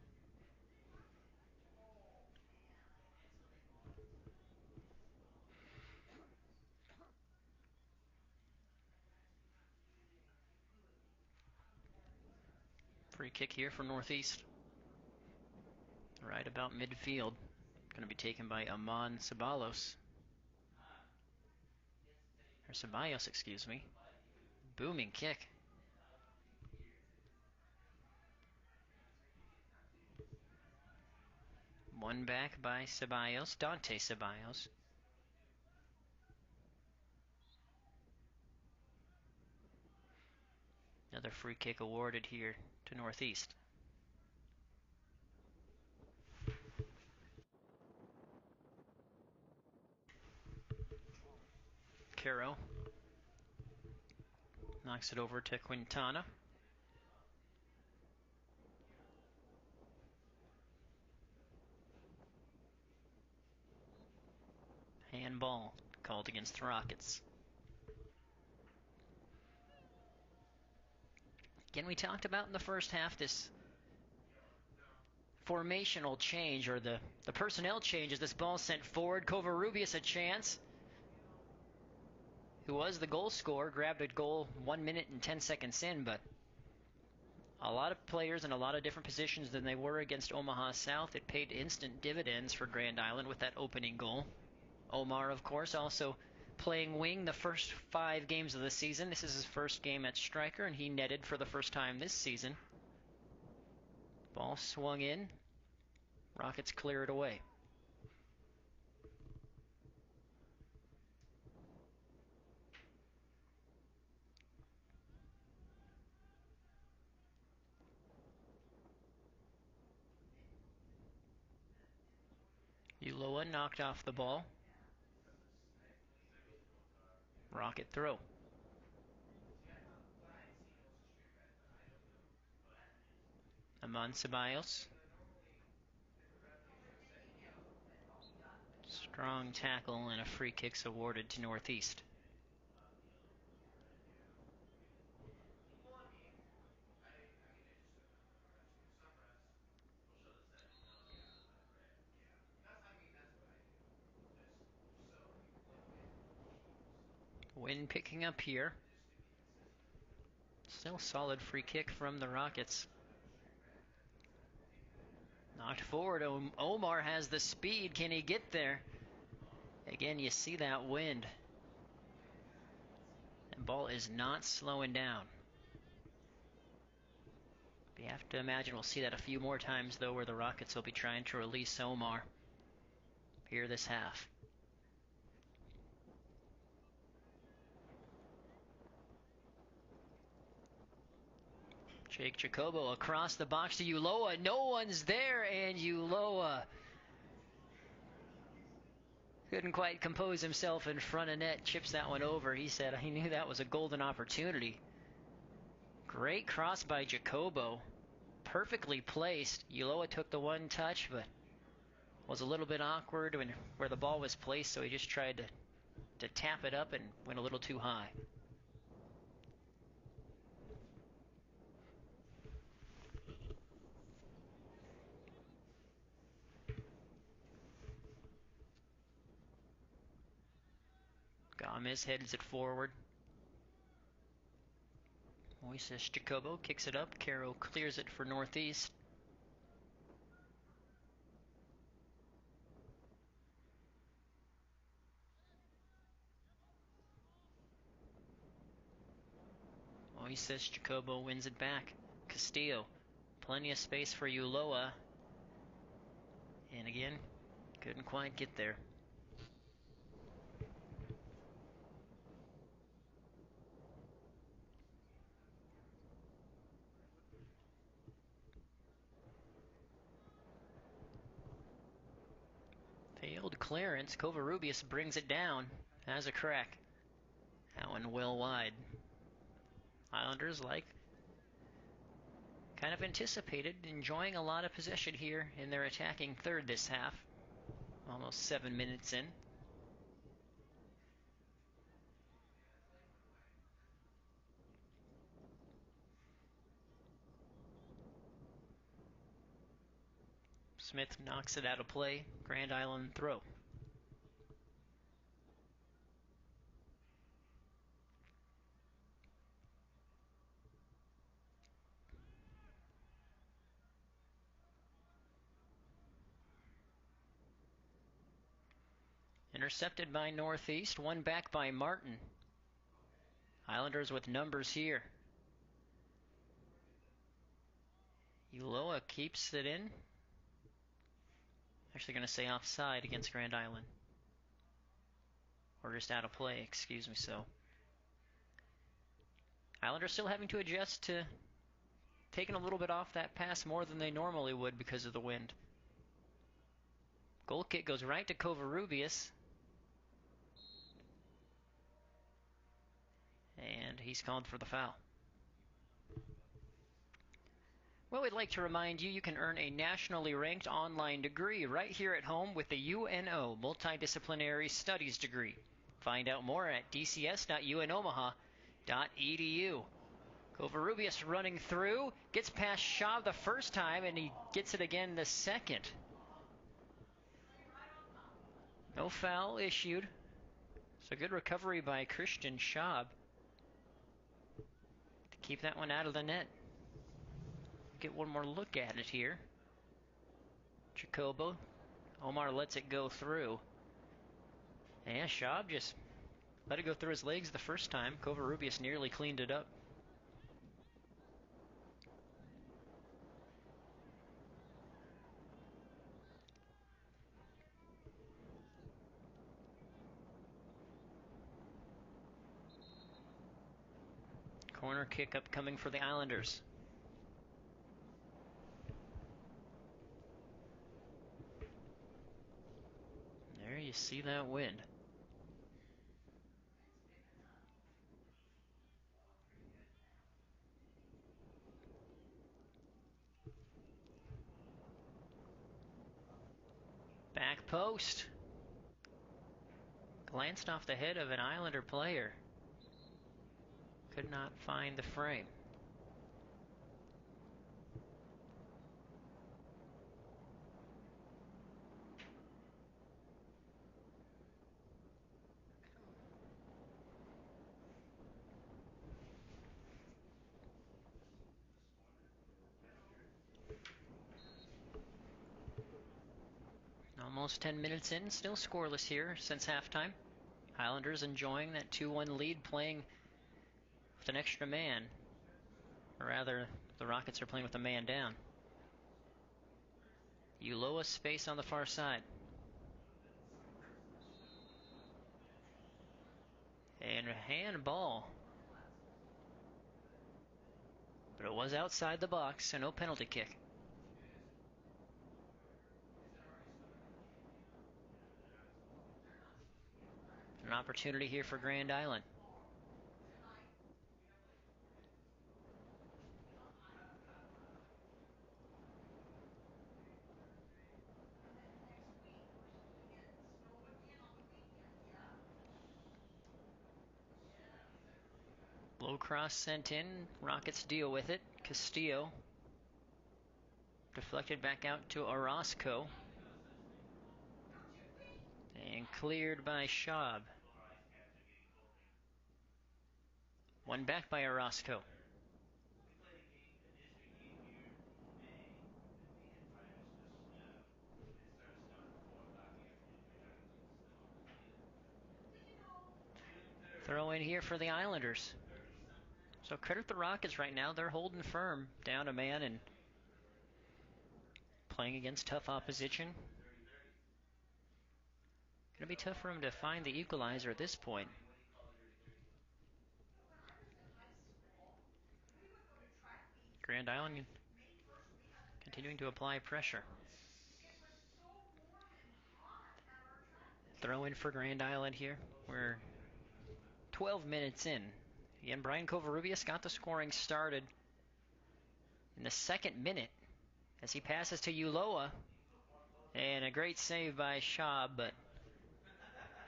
Free kick here for Northeast. Right about midfield. Going to be taken by Amon Ceballos. Or Ceballos, excuse me. Booming kick. One back by Ceballos, Dante Ceballos. Another free kick awarded here to Northeast. Caro knocks it over to Quintana. Handball called against the Rockets. Again, we talked about in the first half this formational change, or the personnel change, as this ball sent forward. Covarrubias a chance, who was the goal scorer, grabbed a goal 1 minute and 10 seconds in, but a lot of players in a lot of different positions than they were against Omaha South. It paid instant dividends for Grand Island with that opening goal. Omar, of course, also playing wing the first 5 games of the season. This is his first game at striker, and he netted for the first time this season. Ball swung in. Rockets clear it away. Ulloa knocked off the ball. Rocket throw. Aman Ceballos. Strong tackle and a free kick's awarded to Northeast. Wind picking up here. Still solid free kick from the Rockets. Knocked forward. Omar has the speed. Can he get there? Again, you see that wind. The ball is not slowing down. You have to imagine we'll see that a few more times, though, where the Rockets will be trying to release Omar here this half. Jake Jacobo across the box to Ulloa. No one's there, and Ulloa couldn't quite compose himself in front of net. Chips that one over. He said he knew that was a golden opportunity. Great cross by Jacobo. Perfectly placed. Ulloa took the one touch, but was a little bit awkward where the ball was placed, so he just tried to tap it up and went a little too high. Gomez heads it forward. Moises Jacobo kicks it up. Caro clears it for Northeast. Moises Jacobo wins it back. Castillo. Plenty of space for Ulloa. And again, couldn't quite get there. Failed clearance. Covarrubias brings it down. Has a crack. That one well wide. Islanders kind of anticipated, enjoying a lot of possession here in their attacking third this half. Almost 7 minutes in. Smith knocks it out of play. Grand Island throw. Intercepted by Northeast. One back by Martin. Islanders with numbers here. Ulloa keeps it in. Actually going to say offside against Grand Island. Or just out of play, excuse me, so. Islanders still having to adjust to taking a little bit off that pass more than they normally would because of the wind. Goal kick goes right to Covarrubias. And he's called for the foul. Well, we'd like to remind you can earn a nationally ranked online degree right here at home with the UNO Multidisciplinary Studies degree. Find out more at dcs.unomaha.edu. Covarrubias running through, gets past Schaub the first time, and he gets it again the second. No foul issued. So good recovery by Christian Schaub to keep that one out of the net. Get one more look at it here. Jacobo. Omar lets it go through. And Schaub just let it go through his legs the first time. Covarrubias nearly cleaned it up. Corner kick up coming for the Islanders. There you see that wind. Back post. Glanced off the head of an Islander player. Could not find the frame. Almost 10 minutes in, still scoreless here since halftime. Islanders enjoying that 2-1 lead, playing with an extra man. Or rather, the Rockets are playing with a man down. Ulloa space on the far side. And a handball. But it was outside the box, so no penalty kick. An opportunity here for Grand Island. Low cross sent in. Rockets deal with it. Castillo deflected back out to Orozco. And cleared by Schaub. One back by Orozco. Throw in here for the Islanders. So credit the Rockets right now. They're holding firm, down a man and playing against tough opposition. Going to be tough for them to find the equalizer at this point. Grand Island continuing to apply pressure. Throw in for Grand Island here. We're 12 minutes in. Again, Brian Covarrubias got the scoring started in the second minute as he passes to Ulloa. And a great save by Schaub, but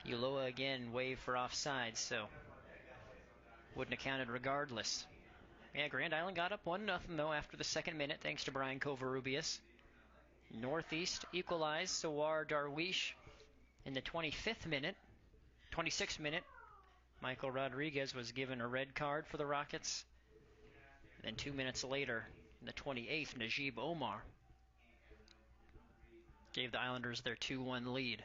Ulloa again waved for offside, so wouldn't have counted regardless. Yeah, Grand Island got up 1-0 though after the second minute thanks to Brian Covarrubias. Northeast equalized. Sawar Darwish in the 26th minute. Michael Rodriguez was given a red card for the Rockets. And then 2 minutes later, in the 28th, Najib Omar gave the Islanders their 2-1 lead.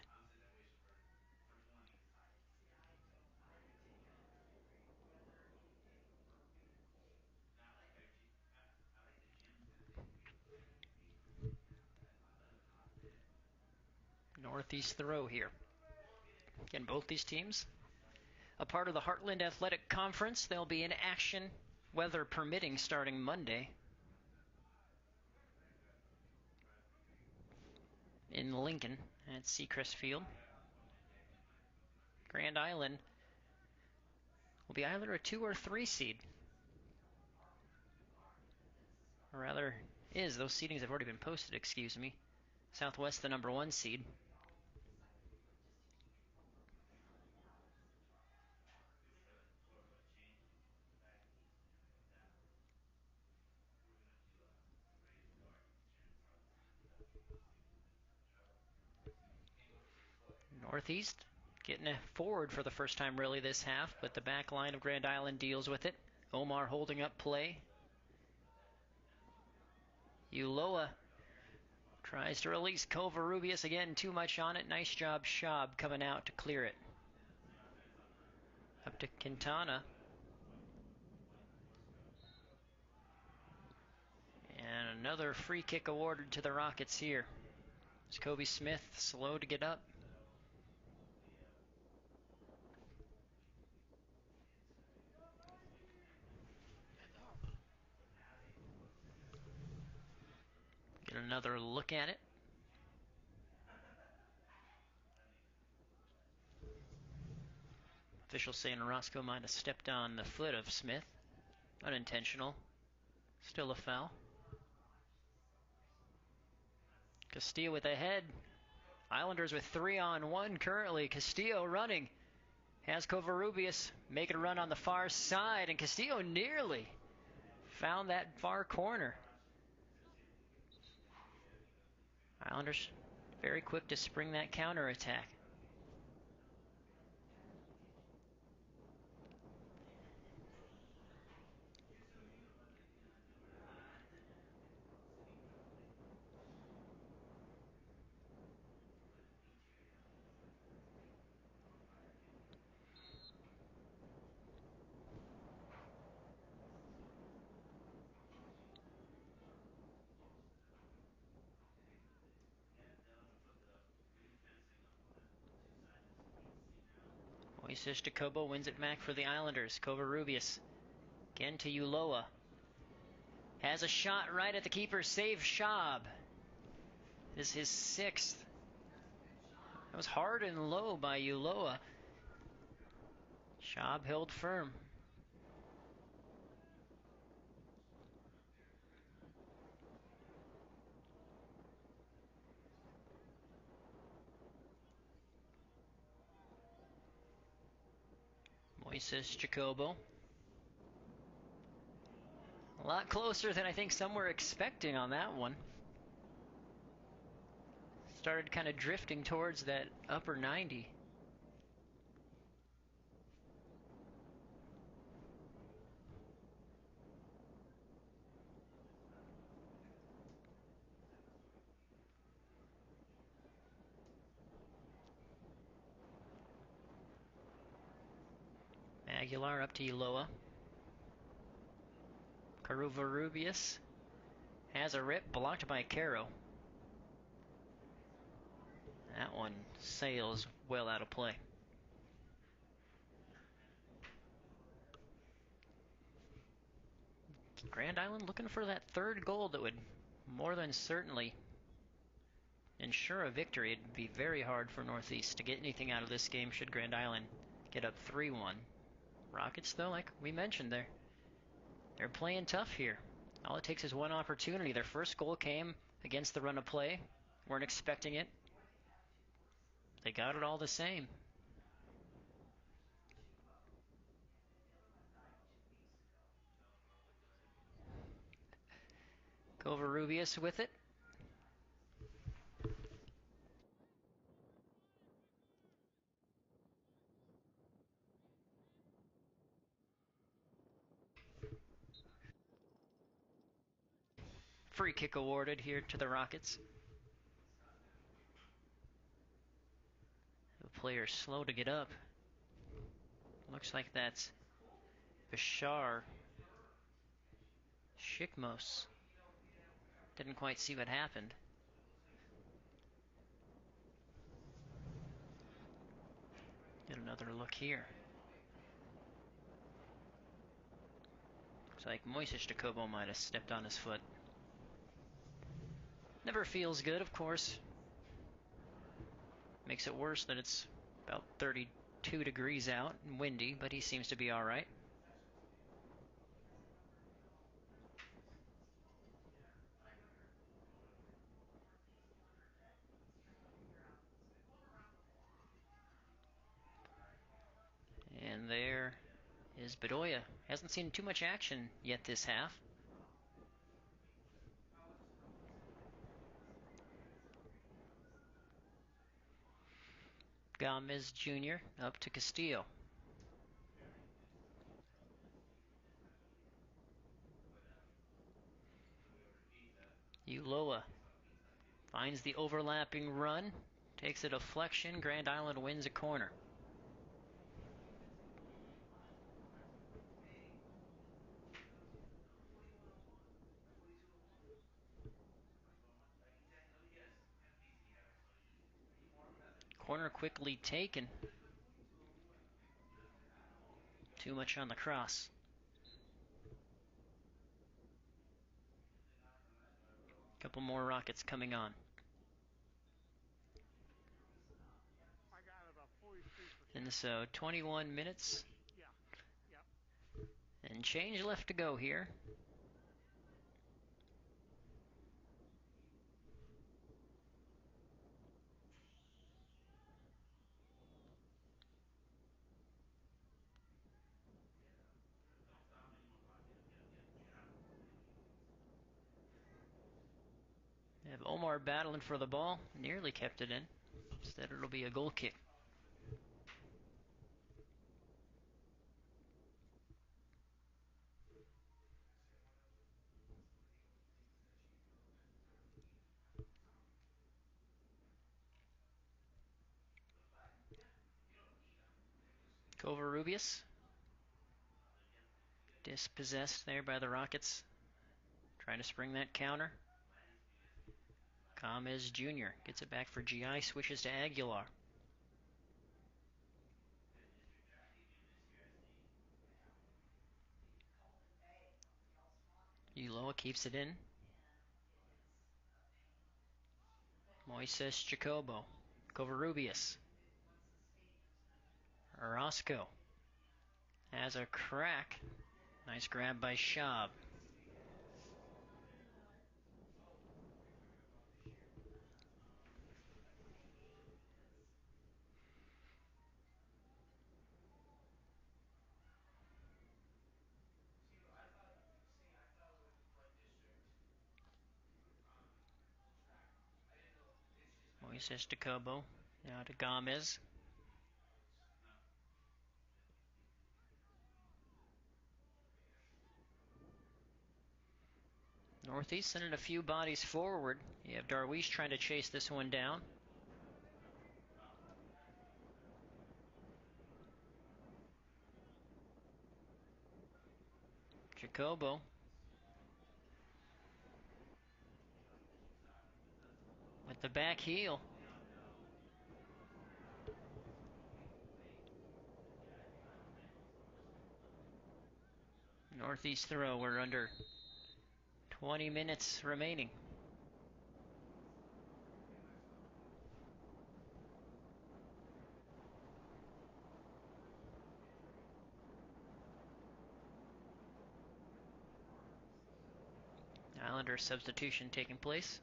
Northeast throw here. Again, both these teams a part of the Heartland Athletic Conference. They'll be in action, weather permitting, starting Monday in Lincoln at Seacrest Field. Grand Island will be either a 2 or 3 seed. Or rather, those seedings have already been posted, excuse me. Southwest, the number 1 seed. Northeast getting forward for the first time really this half, but the back line of Grand Island deals with it. Omar holding up play. Ulloa tries to release Covarrubias again, too much on it. Nice job, Schaub coming out to clear it. Up to Quintana. And another free kick awarded to the Rockets here. It's Kobe Smith slow to get up. Get another look at it. Officials saying Roscoe might have stepped on the foot of Smith. Unintentional. Still a foul. Castillo with a head. Islanders with 3-on-1 currently. Castillo running. Has Covarrubias make a run on the far side, and Castillo nearly found that far corner. Islanders very quick to spring that counterattack. Moises Jacobo wins it back for the Islanders. Covarrubias again to Ulloa. Has a shot right at the keeper. Save Schaub. This is his 6th. That was hard and low by Ulloa. Schaub held firm. Moises Jacobo. A lot closer than I think some were expecting on that one. Started kind of drifting towards that upper 90. Aguilar up to Ulloa. Covarrubias has a rip, blocked by Caro. That one sails well out of play. Grand Island looking for that third goal that would more than certainly ensure a victory. It'd be very hard for Northeast to get anything out of this game should Grand Island get up 3-1. Rockets, though, like we mentioned, they're playing tough here. All it takes is one opportunity. Their first goal came against the run of play. Weren't expecting it. They got it all the same. Covarrubias with it. Free kick awarded here to the Rockets. The player slow to get up. Looks like that's Bashar Shikmos. Didn't quite see what happened. Get another look here. Looks like Moises Jacobo might have stepped on his foot. Never feels good, of course. Makes it worse that it's about 32 degrees out and windy, but he seems to be all right. And there is Bedoya. Hasn't seen too much action yet this half. Gomez Jr. up to Castillo. Ulloa finds the overlapping run, takes a deflection. Grand Island wins a corner. Corner quickly taken. Too much on the cross. Couple more Rockets coming on. And so 21 minutes and change left to go here. They have Omar battling for the ball, nearly kept it in. Instead it'll be a goal kick. Covarrubias dispossessed there by the Rockets. Trying to spring that counter. Gomez Jr. gets it back for GI, switches to Aguilar. Ulloa keeps it in. Moises Jacobo. Covarrubias. Orozco has a crack. Nice grab by Schaub. Moises Jacobo now to Gomez. Northeast sending a few bodies forward. You have Darwish trying to chase this one down. Jacobo. With the back heel. Northeast throw. We're under 20 minutes remaining. Islander substitution taking place.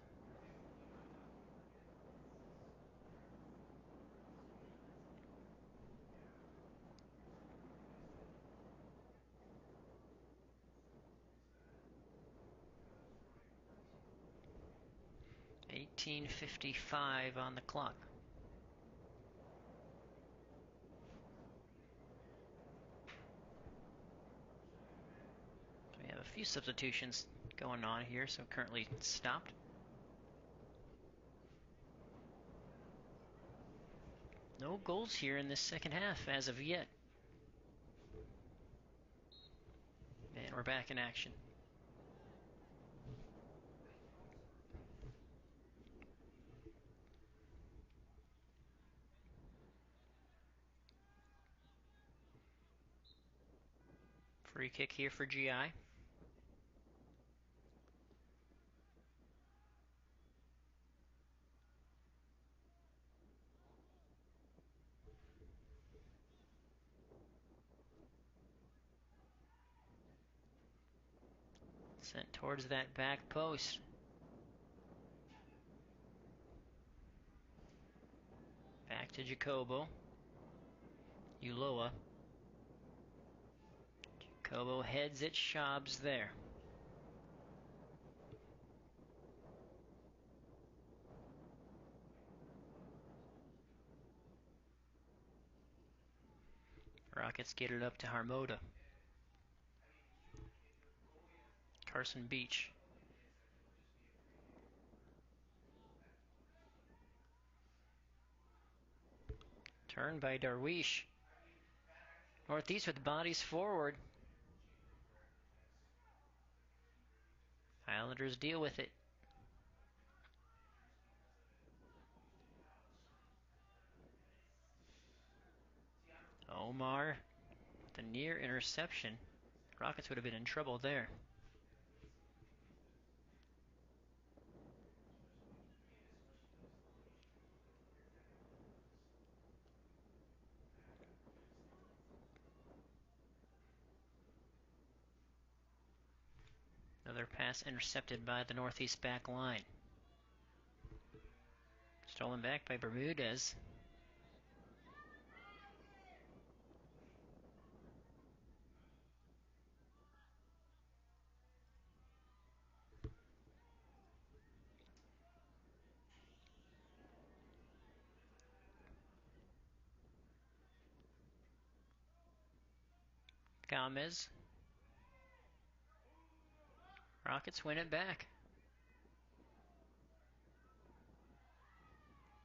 $18:55 on the clock. We have a few substitutions going on here, so currently stopped. No goals here in this second half as of yet. And we're back in action. Free kick here for GI. Sent towards that back post. Back to Jacobo. Ulloa. Jacobo heads it. Schaub's there. Rockets get it up to Harmoda. Carson Beach. Turn by Darwish. Northeast with bodies forward. Islanders deal with it. Omar, the near interception. Rockets would have been in trouble there. Another pass intercepted by the Northeast back line. Stolen back by Bermudez. Gomez. Rockets win it back.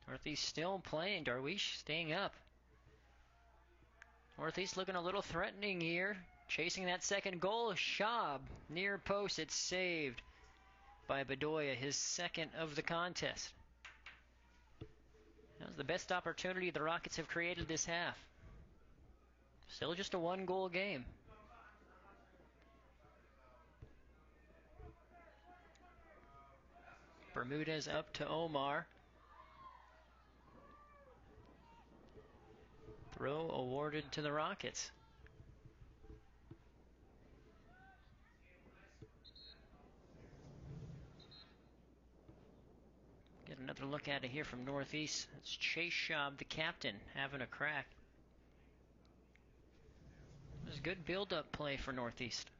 Northeast still playing. Darwish staying up. Northeast looking a little threatening here. Chasing that second goal. Schaub near post. It's saved by Bedoya, his second of the contest. That was the best opportunity the Rockets have created this half. Still just a one-goal game. Bermudez up to Omar. Throw awarded to the Rockets. Get another look at it here from Northeast. It's Chase Schaub, the captain, having a crack. It was good build-up play for Northeast.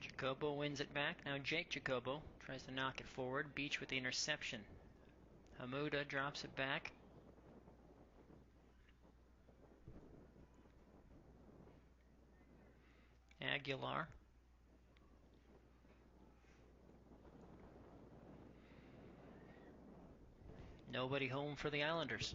Jacobo wins it back. Now Jake Jacobo tries to knock it forward. Beach with the interception. Hamuda drops it back. Aguilar. Nobody home for the Islanders.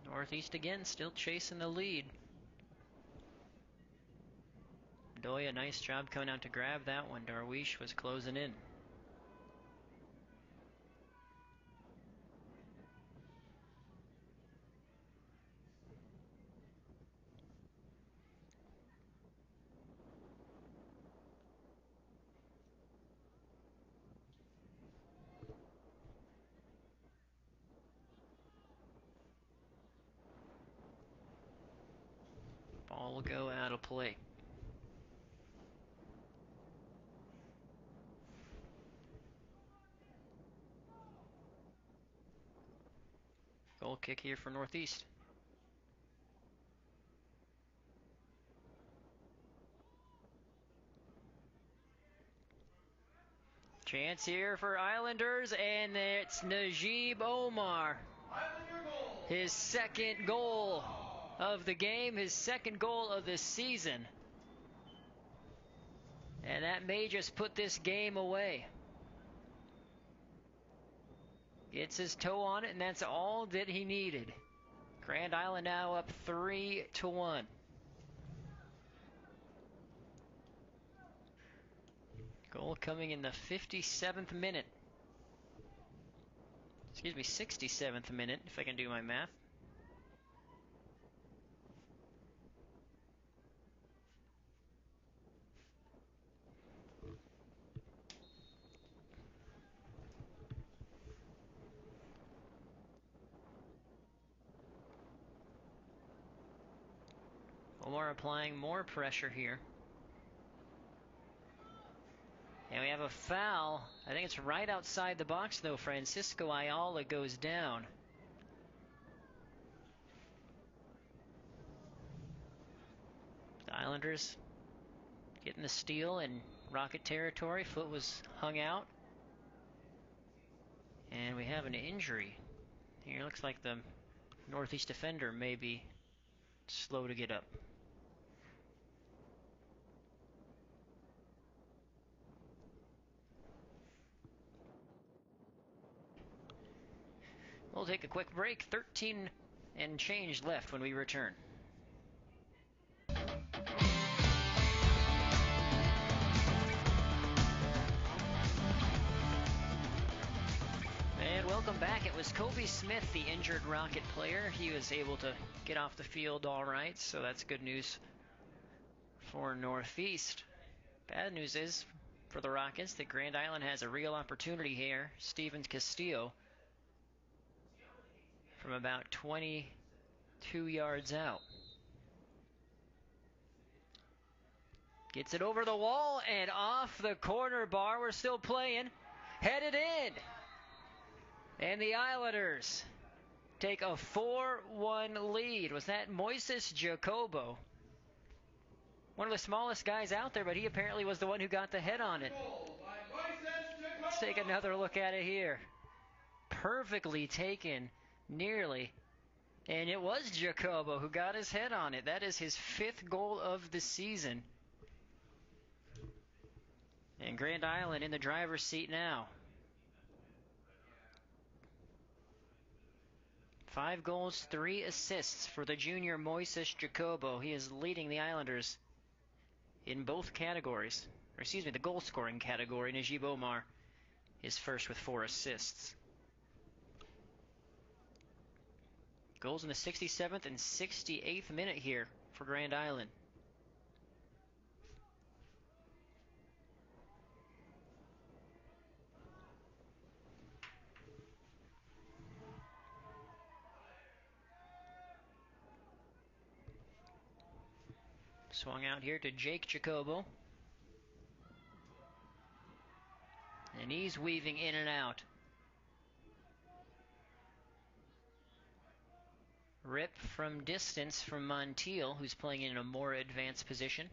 Northeast again, still chasing the lead. Bedoya, nice job coming out to grab that one. Darwish was closing in. Ball will go out of play. Goal kick here for Northeast. Chance here for Islanders, and it's Najib Omar. His second goal of the game, his second goal of the season. And that may just put this game away. Gets his toe on it, and that's all that he needed. Grand Island now up 3-1. Goal coming in the 57th minute. Excuse me, 67th minute, if I can do my math. Baltimore applying more pressure here. And we have a foul. I think it's right outside the box, though. Francisco Ayala goes down. The Islanders getting the steal in Rocket territory. Foot was hung out. And we have an injury. Here looks like the Northeast defender may be slow to get up. We'll take a quick break. 13 and change left when we return. And welcome back. It was Kobe Smith, the injured Rocket player. He was able to get off the field all right, so that's good news for Northeast. Bad news is for the Rockets that Grand Island has a real opportunity here. Steven Castillo from about 22 yards out. Gets it over the wall and off the corner bar. We're still playing. Headed in. And the Islanders take a 4-1 lead. Was that Moises Jacobo? One of the smallest guys out there, but he apparently was the one who got the head on it. Let's take another look at it here. Perfectly taken, nearly. And it was Jacobo who got his head on it. That is his 5th goal of the season. And Grand Island in the driver's seat now. 5 goals, 3 assists for the junior Moises Jacobo. He is leading the Islanders in both categories. Or excuse me, the goal-scoring category. Najib Omar is first with 4 assists. Goals in the 67th and 68th minute here for Grand Island. Swung out here to Jake Jacobo. And he's weaving in and out. Rip from distance from Montiel, who's playing in a more advanced position.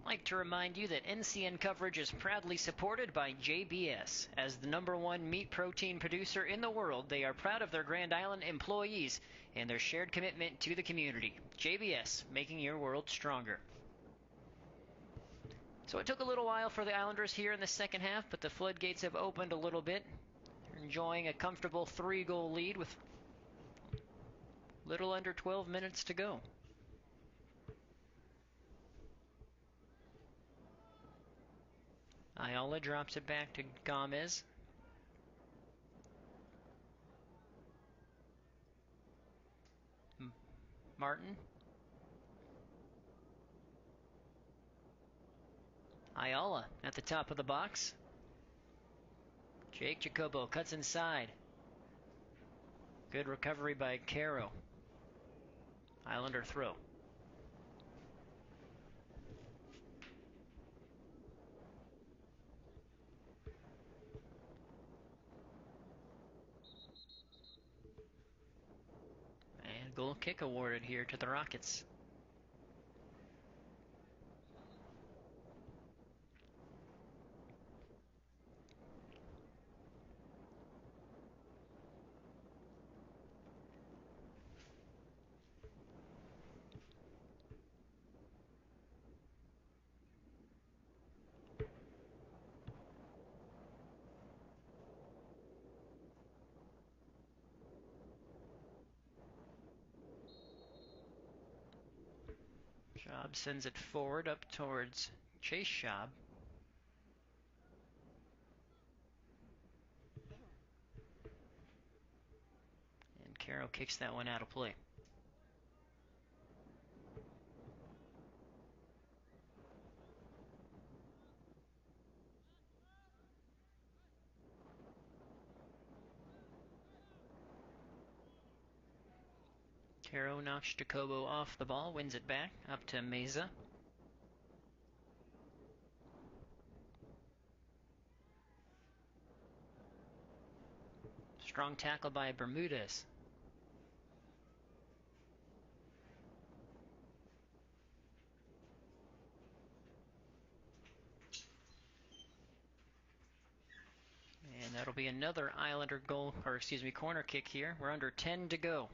I'd like to remind you that NCN coverage is proudly supported by JBS. As the #1 meat protein producer in the world, they are proud of their Grand Island employees and their shared commitment to the community. JBS, making your world stronger. So it took a little while for the Islanders here in the second half, but the floodgates have opened a little bit. They're enjoying a comfortable 3-goal lead with little under 12 minutes to go. Ayala drops it back to Gomez. Martin. Ayala at the top of the box. Jake Jacobo cuts inside. Good recovery by Caro. Islander throw. And goal kick awarded here to the Rockets. Schaub sends it forward up towards Chase Schaub. And Caro kicks that one out of play. Taro knocks Jacobo off the ball, wins it back, up to Meza. Strong tackle by Bermudez. And that'll be another Islander goal, or excuse me, corner kick here. We're under 10 to go.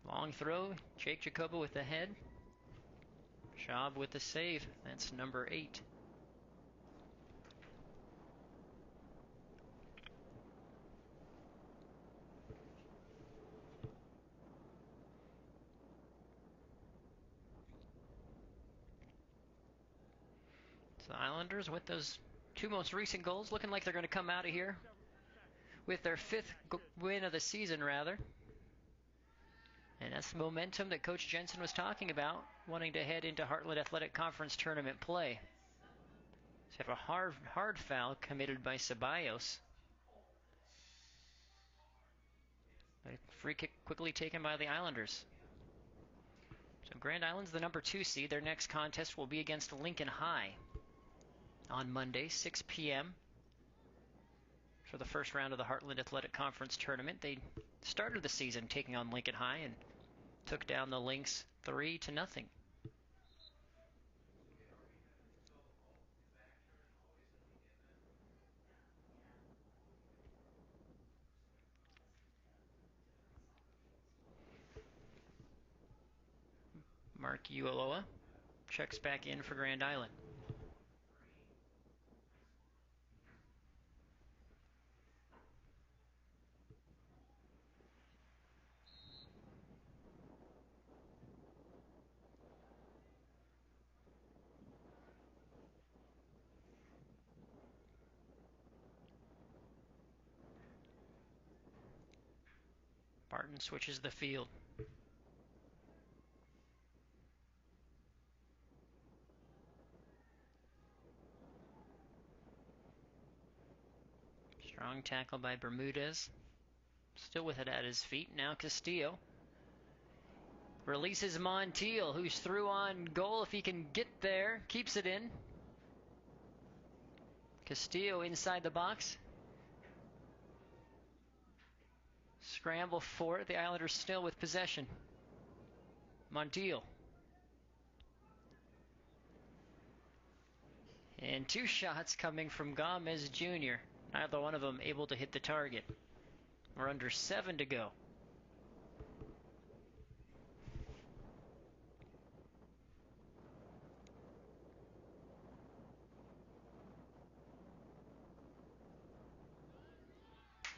Long throw, Jake Jacobo with the head. Schaub with the save. That's number 8. So the Islanders with those 2 most recent goals looking like they're going to come out of here with their 5th win of the season, rather. And that's the momentum that Coach Jensen was talking about, wanting to head into Heartland Athletic Conference tournament play. So have a hard foul committed by Ceballos. A free kick quickly taken by the Islanders. So Grand Island's the number 2 seed. Their next contest will be against Lincoln High on Monday, 6 p.m. for the first round of the Heartland Athletic Conference tournament. They started the season taking on Lincoln High and took down the Lynx 3-0. Mark Ualoa checks back in for Grand Island. Barton switches the field. Strong tackle by Bermudez. Still with it at his feet. Now Castillo. Releases Montiel, who's through on goal if he can get there. Keeps it in. Castillo inside the box. Scramble for it. The Islanders still with possession. Montiel. And 2 shots coming from Gomez Jr. Neither one of them able to hit the target. We're under 7 to go.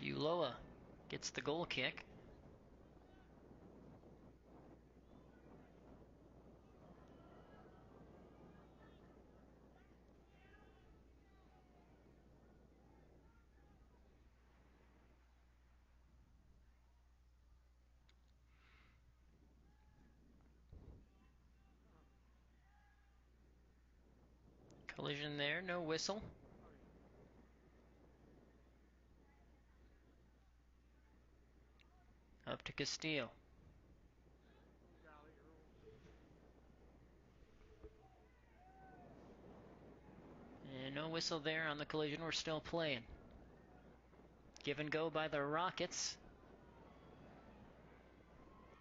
Uloa gets the goal kick. Collision there, no whistle. Up to Castillo. And no whistle there on the collision. We're still playing. Give and go by the Rockets.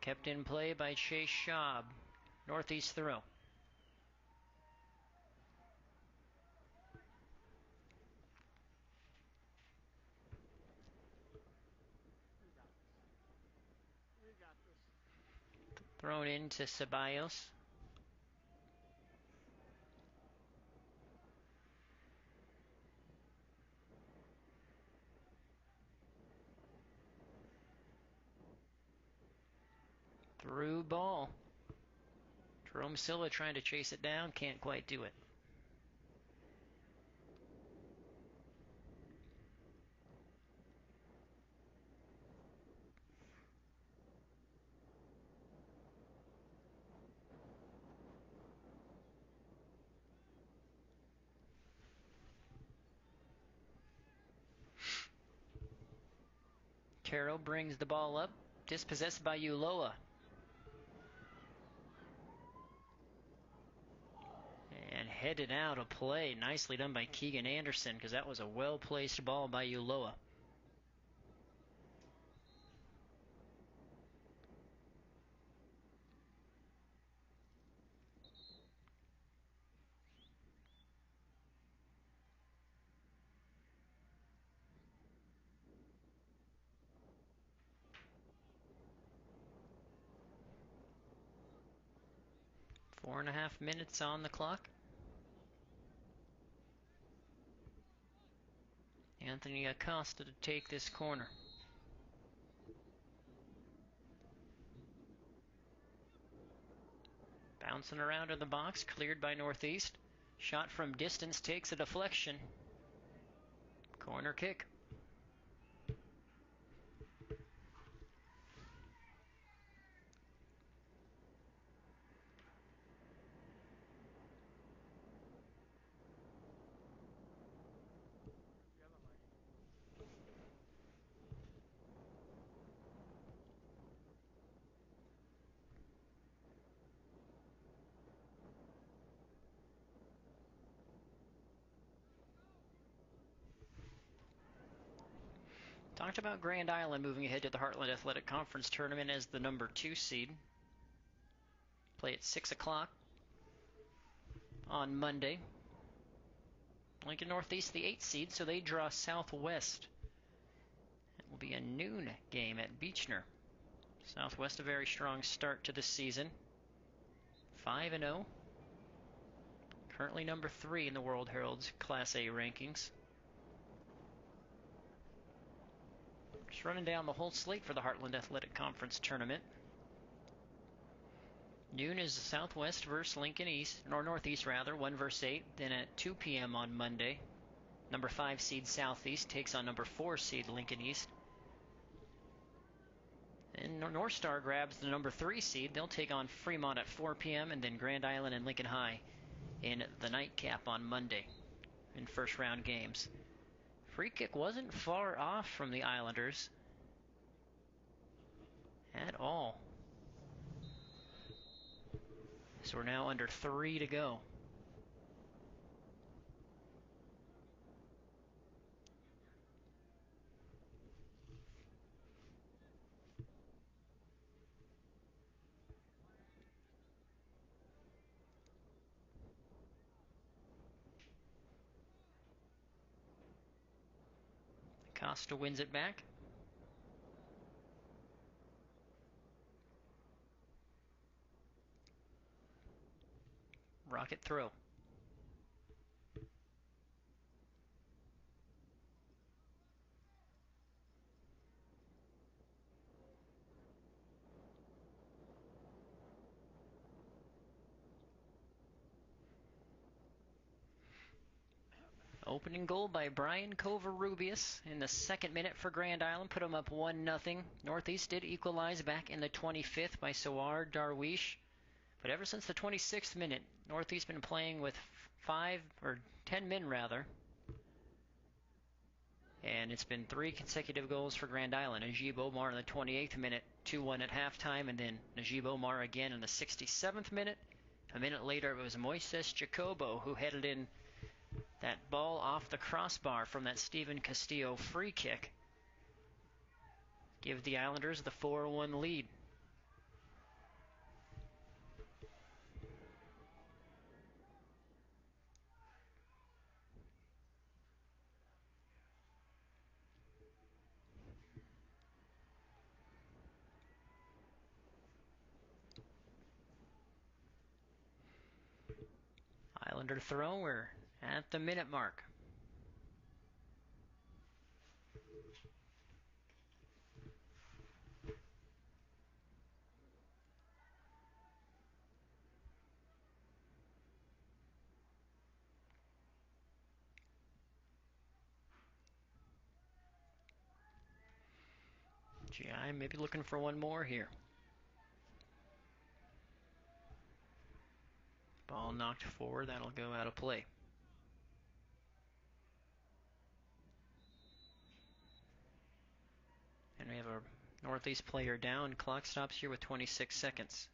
Kept in play by Chase Schaub. Northeast throw. Thrown into Ceballos. Through ball. Jerome Silva trying to chase it down, can't quite do it. Quintero brings the ball up, dispossessed by Ulloa. And headed out of play. Nicely done by Keegan Anderson, because that was a well-placed ball by Ulloa. Four and a half minutes on the clock. Anthony Acosta to take this corner. Bouncing around in the box, cleared by Northeast. Shot from distance, takes a deflection. Corner kick. Talked about Grand Island moving ahead to the Heartland Athletic Conference Tournament as the number 2 seed. Play at 6 o'clock on Monday. Lincoln Northeast, the 8th seed, so they draw Southwest. It will be a noon game at Beechner. Southwest, a very strong start to the season. 5-0. Currently number 3 in the World Herald's Class A rankings. Just running down the whole slate for the Heartland Athletic Conference Tournament. Noon is Southwest versus Lincoln East, or Northeast rather, 1 versus 8. Then at 2 p.m. on Monday, number 5 seed Southeast takes on number 4 seed Lincoln East. And North Star grabs the number 3 seed. They'll take on Fremont at 4 p.m. and then Grand Island and Lincoln High in the nightcap on Monday in first round games. Free kick wasn't far off from the Islanders at all. So we're now under 3 to go. Costa wins it back. Rocket throw. Opening goal by Brian Covarrubias in the 2nd minute for Grand Island. Put them up 1-0. Northeast did equalize back in the 25th by Sawar Darwish. But ever since the 26th minute, Northeast been playing with 10 men rather. And it's been 3 consecutive goals for Grand Island. Najib Omar in the 28th minute, 2-1 at halftime, and then Najib Omar again in the 67th minute. A minute later, it was Moises Jacobo who headed in that ball off the crossbar from that Steven Castillo free kick. Give the Islanders the 4-1 lead. Islander throw, we're at the minute mark. GI maybe looking for one more here. Ball knocked forward, that'll go out of play. And we have Northeast player down. Clock stops here with 26 seconds.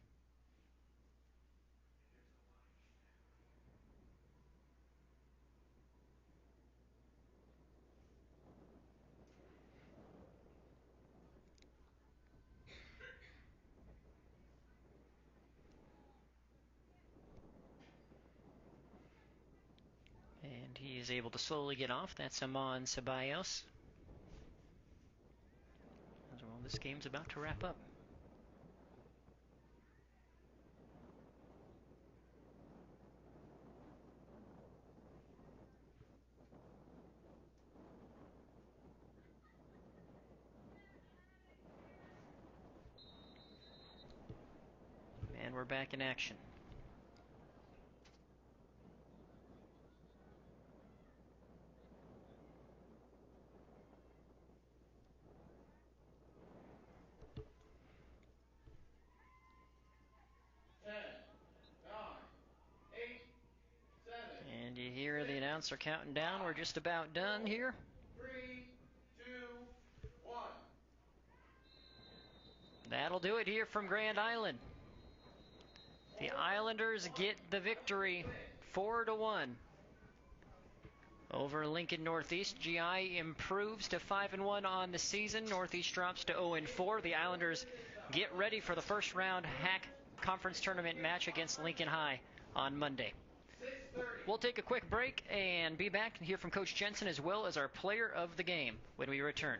And he is able to slowly get off. That's Amon Ceballos. Well, this game's about to wrap up. And we're back in action. And you hear the announcer counting down. We're just about done here. 3, 2, 1. That'll do it here from Grand Island. The Islanders get the victory 4-1 over Lincoln Northeast. GI improves to 5-1 on the season. Northeast drops to 0-4. The Islanders get ready for the first round HAC conference tournament match against Lincoln High on Monday. We'll take a quick break and be back and hear from Coach Jensen as well as our player of the game when we return.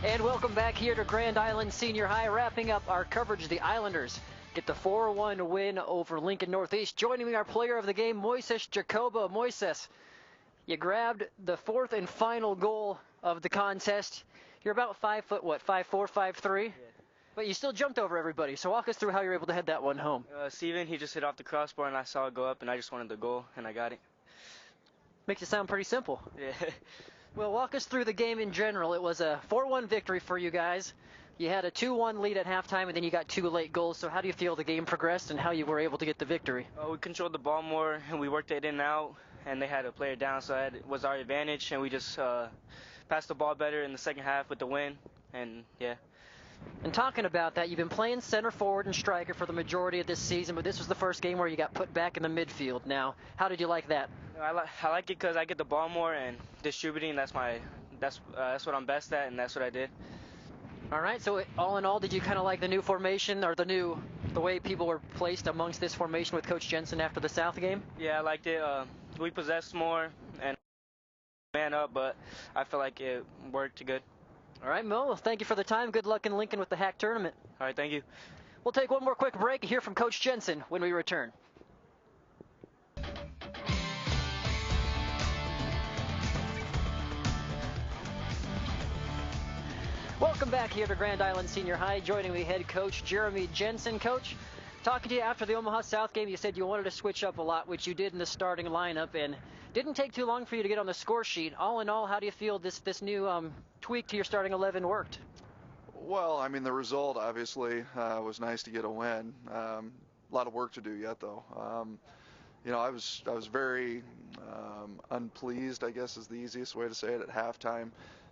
And welcome back here to Grand Island Senior High. Wrapping up our coverage, the Islanders get the 4-1 win over Lincoln Northeast. Joining me, our player of the game, Moises Jacobo. Moises, you grabbed the fourth and final goal of the contest. You're about 5 foot, what, 5'4", 5'3"? Yeah. But you still jumped over everybody. So walk us through how you're able to head that one home. Steven, he just hit off the crossbar, and I saw it go up, and I just wanted the goal, and I got it. Makes it sound pretty simple. Yeah. Well, walk us through the game in general. It was a 4-1 victory for you guys. You had a 2-1 lead at halftime, and then you got 2 late goals. So how do you feel the game progressed and how you were able to get the victory? We controlled the ball more, and we worked it in and out, and they had a player down, so that was our advantage, and we just passed the ball better in the second half with the win, and yeah. And talking about that, you've been playing center forward and striker for the majority of this season, but this was the first game where you got put back in the midfield. Now, how did you like that? I like it because I get the ball more and distributing. That's what I'm best at, and that's what I did. All right. So all in all, did you kind of like the new formation or the way people were placed amongst this formation with Coach Jensen after the South game? Yeah, I liked it. We possessed more and man up, but I feel like it worked good. All right, Mo. Well, thank you for the time. Good luck in Lincoln with the HAC tournament. All right, thank you. We'll take one more quick break and hear from Coach Jensen when we return. Welcome back here to Grand Island Senior High. Joining me, head coach Jeremy Jensen. Coach, talking to you after the Omaha South game, you said you wanted to switch up a lot, which you did in the starting lineup, and didn't take too long for you to get on the score sheet. All in all, how do you feel this new tweak to your starting 11 worked? Well, I mean, the result obviously was nice to get a win. A lot of work to do yet, though. I was very unpleased, I guess is the easiest way to say it, at halftime.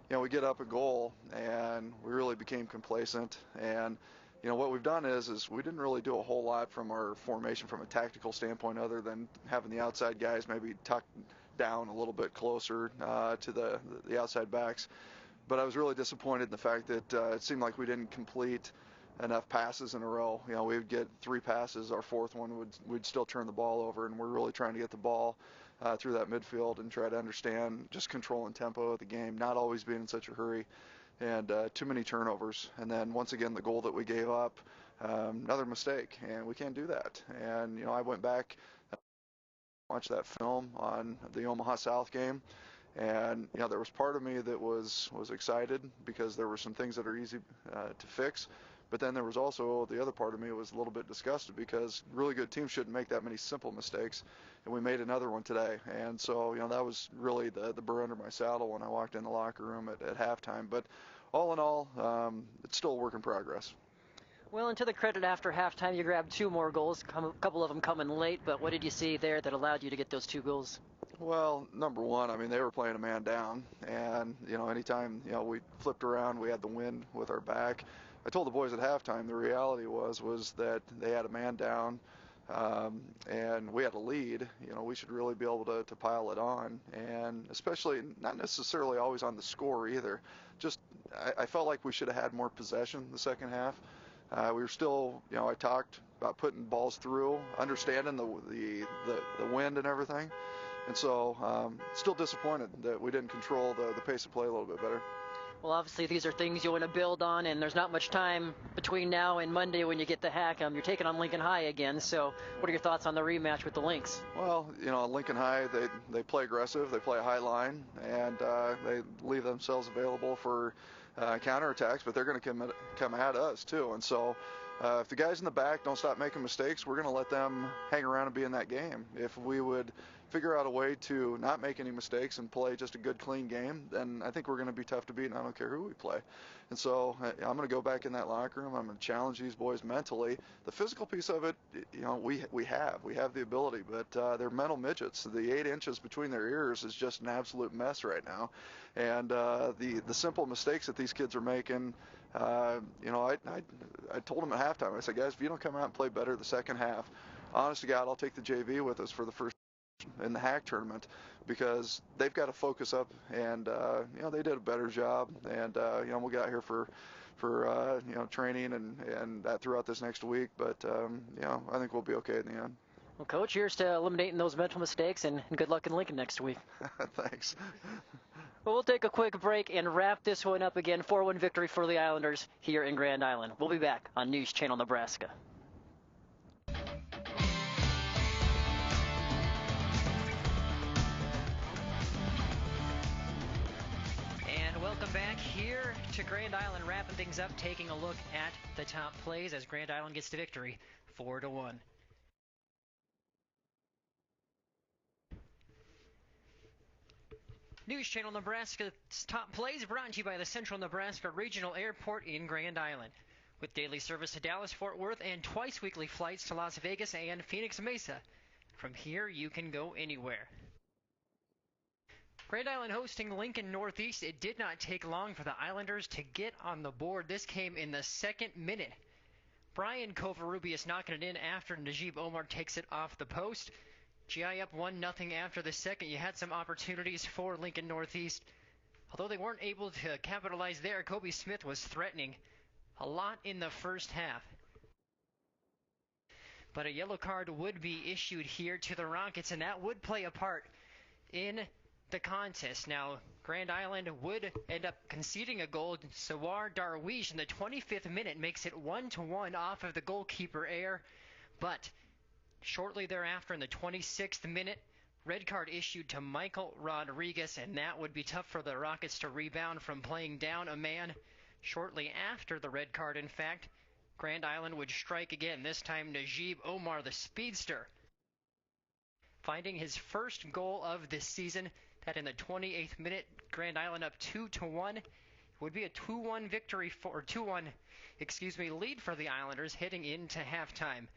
We get up a goal and we really became complacent. And what we've done is we didn't really do a whole lot from our formation from a tactical standpoint, other than having the outside guys maybe tucked down a little bit closer to the outside backs. But I was really disappointed in the fact that it seemed like we didn't complete enough passes in a row. We would get 3 passes, our fourth one we'd still turn the ball over, and we're really trying to get the ball through that midfield and try to understand just control and tempo of the game, not always being in such a hurry, and too many turnovers. And then once again, the goal that we gave up, another mistake, and we can't do that. And I went back, watched that film on the Omaha South game, and there was part of me that was excited because there were some things that are easy to fix. But then there was also the other part of me was a little bit disgusted because really good teams shouldn't make that many simple mistakes, and we made another one today. And so, that was really the burr under my saddle when I walked in the locker room at halftime. But all in all, it's still a work in progress. Well, and to the credit, after halftime, you grabbed 2 more goals, a couple of them coming late, but what did you see there that allowed you to get those 2 goals? Well, number one, I mean, they were playing a man down, and, anytime, we flipped around, we had the wind with our back. I told the boys at halftime the reality was that they had a man down, and we had a lead. We should really be able to pile it on, and especially not necessarily always on the score either. Just I felt like we should have had more possession the second half. We were still, I talked about putting balls through, understanding the wind and everything. And so still disappointed that we didn't control the pace of play a little bit better. Well, obviously these are things you want to build on, and there's not much time between now and Monday when you get the Hack. You're taking on Lincoln High again, so what are your thoughts on the rematch with the Lynx? Well, Lincoln High, they play aggressive, they play a high line, and they leave themselves available for counterattacks, but they're going to come at us too. And so if the guys in the back don't stop making mistakes, we're going to let them hang around and be in that game. If we would figure out a way to not make any mistakes and play just a good, clean game, then I think we're going to be tough to beat, and I don't care who we play. And so I'm going to go back in that locker room. I'm going to challenge these boys mentally. The physical piece of it, we have the ability, but they're mental midgets. The 8 inches between their ears is just an absolute mess right now. And the simple mistakes that these kids are making, I told them at halftime, I said, guys, if you don't come out and play better the second half, honest to God, I'll take the JV with us for the first in the Hack tournament, because they've got to focus up, and they did a better job, and we'll get out here for training and that throughout this next week, but I think we'll be okay in the end. Well, Coach, here's to eliminating those mental mistakes, and good luck in Lincoln next week. Thanks. Well, we'll take a quick break and wrap this one up again. 4-1 victory for the Islanders here in Grand Island. We'll be back on News Channel Nebraska. Welcome back here to Grand Island, wrapping things up, taking a look at the top plays as Grand Island gets the victory 4-1. News Channel Nebraska's top plays brought to you by the Central Nebraska Regional Airport in Grand Island. With daily service to Dallas, Fort Worth, and twice weekly flights to Las Vegas and Phoenix Mesa. From here, you can go anywhere. Grand Island hosting Lincoln Northeast. It did not take long for the Islanders to get on the board. This came in the 2nd minute. Brian Covarrubias knocking it in after Najib Omar takes it off the post. GI up 1-0 after the second. You had some opportunities for Lincoln Northeast. Although they weren't able to capitalize there, Kobe Smith was threatening a lot in the first half. But a yellow card would be issued here to the Rockets, and that would play a part in the contest. Now, Grand Island would end up conceding a goal. Sawar Darwish in the 25th minute makes it 1-1 off of the goalkeeper error. But shortly thereafter, in the 26th minute, red card issued to Michael Rodriguez, and that would be tough for the Rockets to rebound from playing down a man. Shortly after the red card, in fact, Grand Island would strike again, this time Najib Omar, the speedster, finding his first goal of this season. That in the 28th minute, Grand Island up 2-1. It would be a 2-1 victory lead for the Islanders heading into halftime.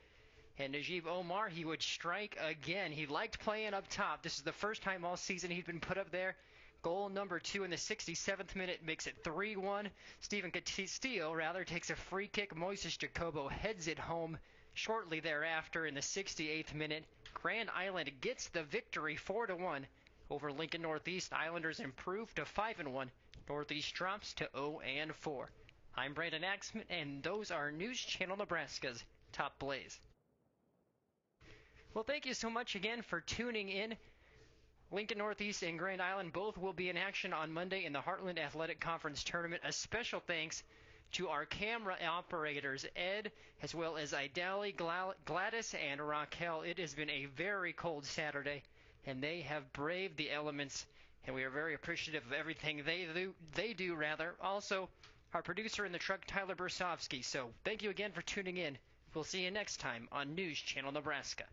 And Najib Omar, he would strike again. He liked playing up top. This is the first time all season he'd been put up there. Goal number 2 in the 67th minute makes it 3-1. Stephen Castillo takes a free kick. Moises Jacobo heads it home. Shortly thereafter, in the 68th minute, Grand Island gets the victory 4-1 over Lincoln Northeast. Islanders improve to 5-1. Northeast drops to 0-4. I'm Brandon Axman, and those are News Channel Nebraska's top plays. Well, thank you so much again for tuning in. Lincoln Northeast and Grand Island both will be in action on Monday in the Heartland Athletic Conference Tournament. A special thanks to our camera operators, Ed, as well as Idali, Gladys, and Raquel. It has been a very cold Saturday, and they have braved the elements, and we are very appreciative of everything they do. Also, our producer in the truck, Tyler Bursovsky. So thank you again for tuning in. We'll see you next time on News Channel Nebraska.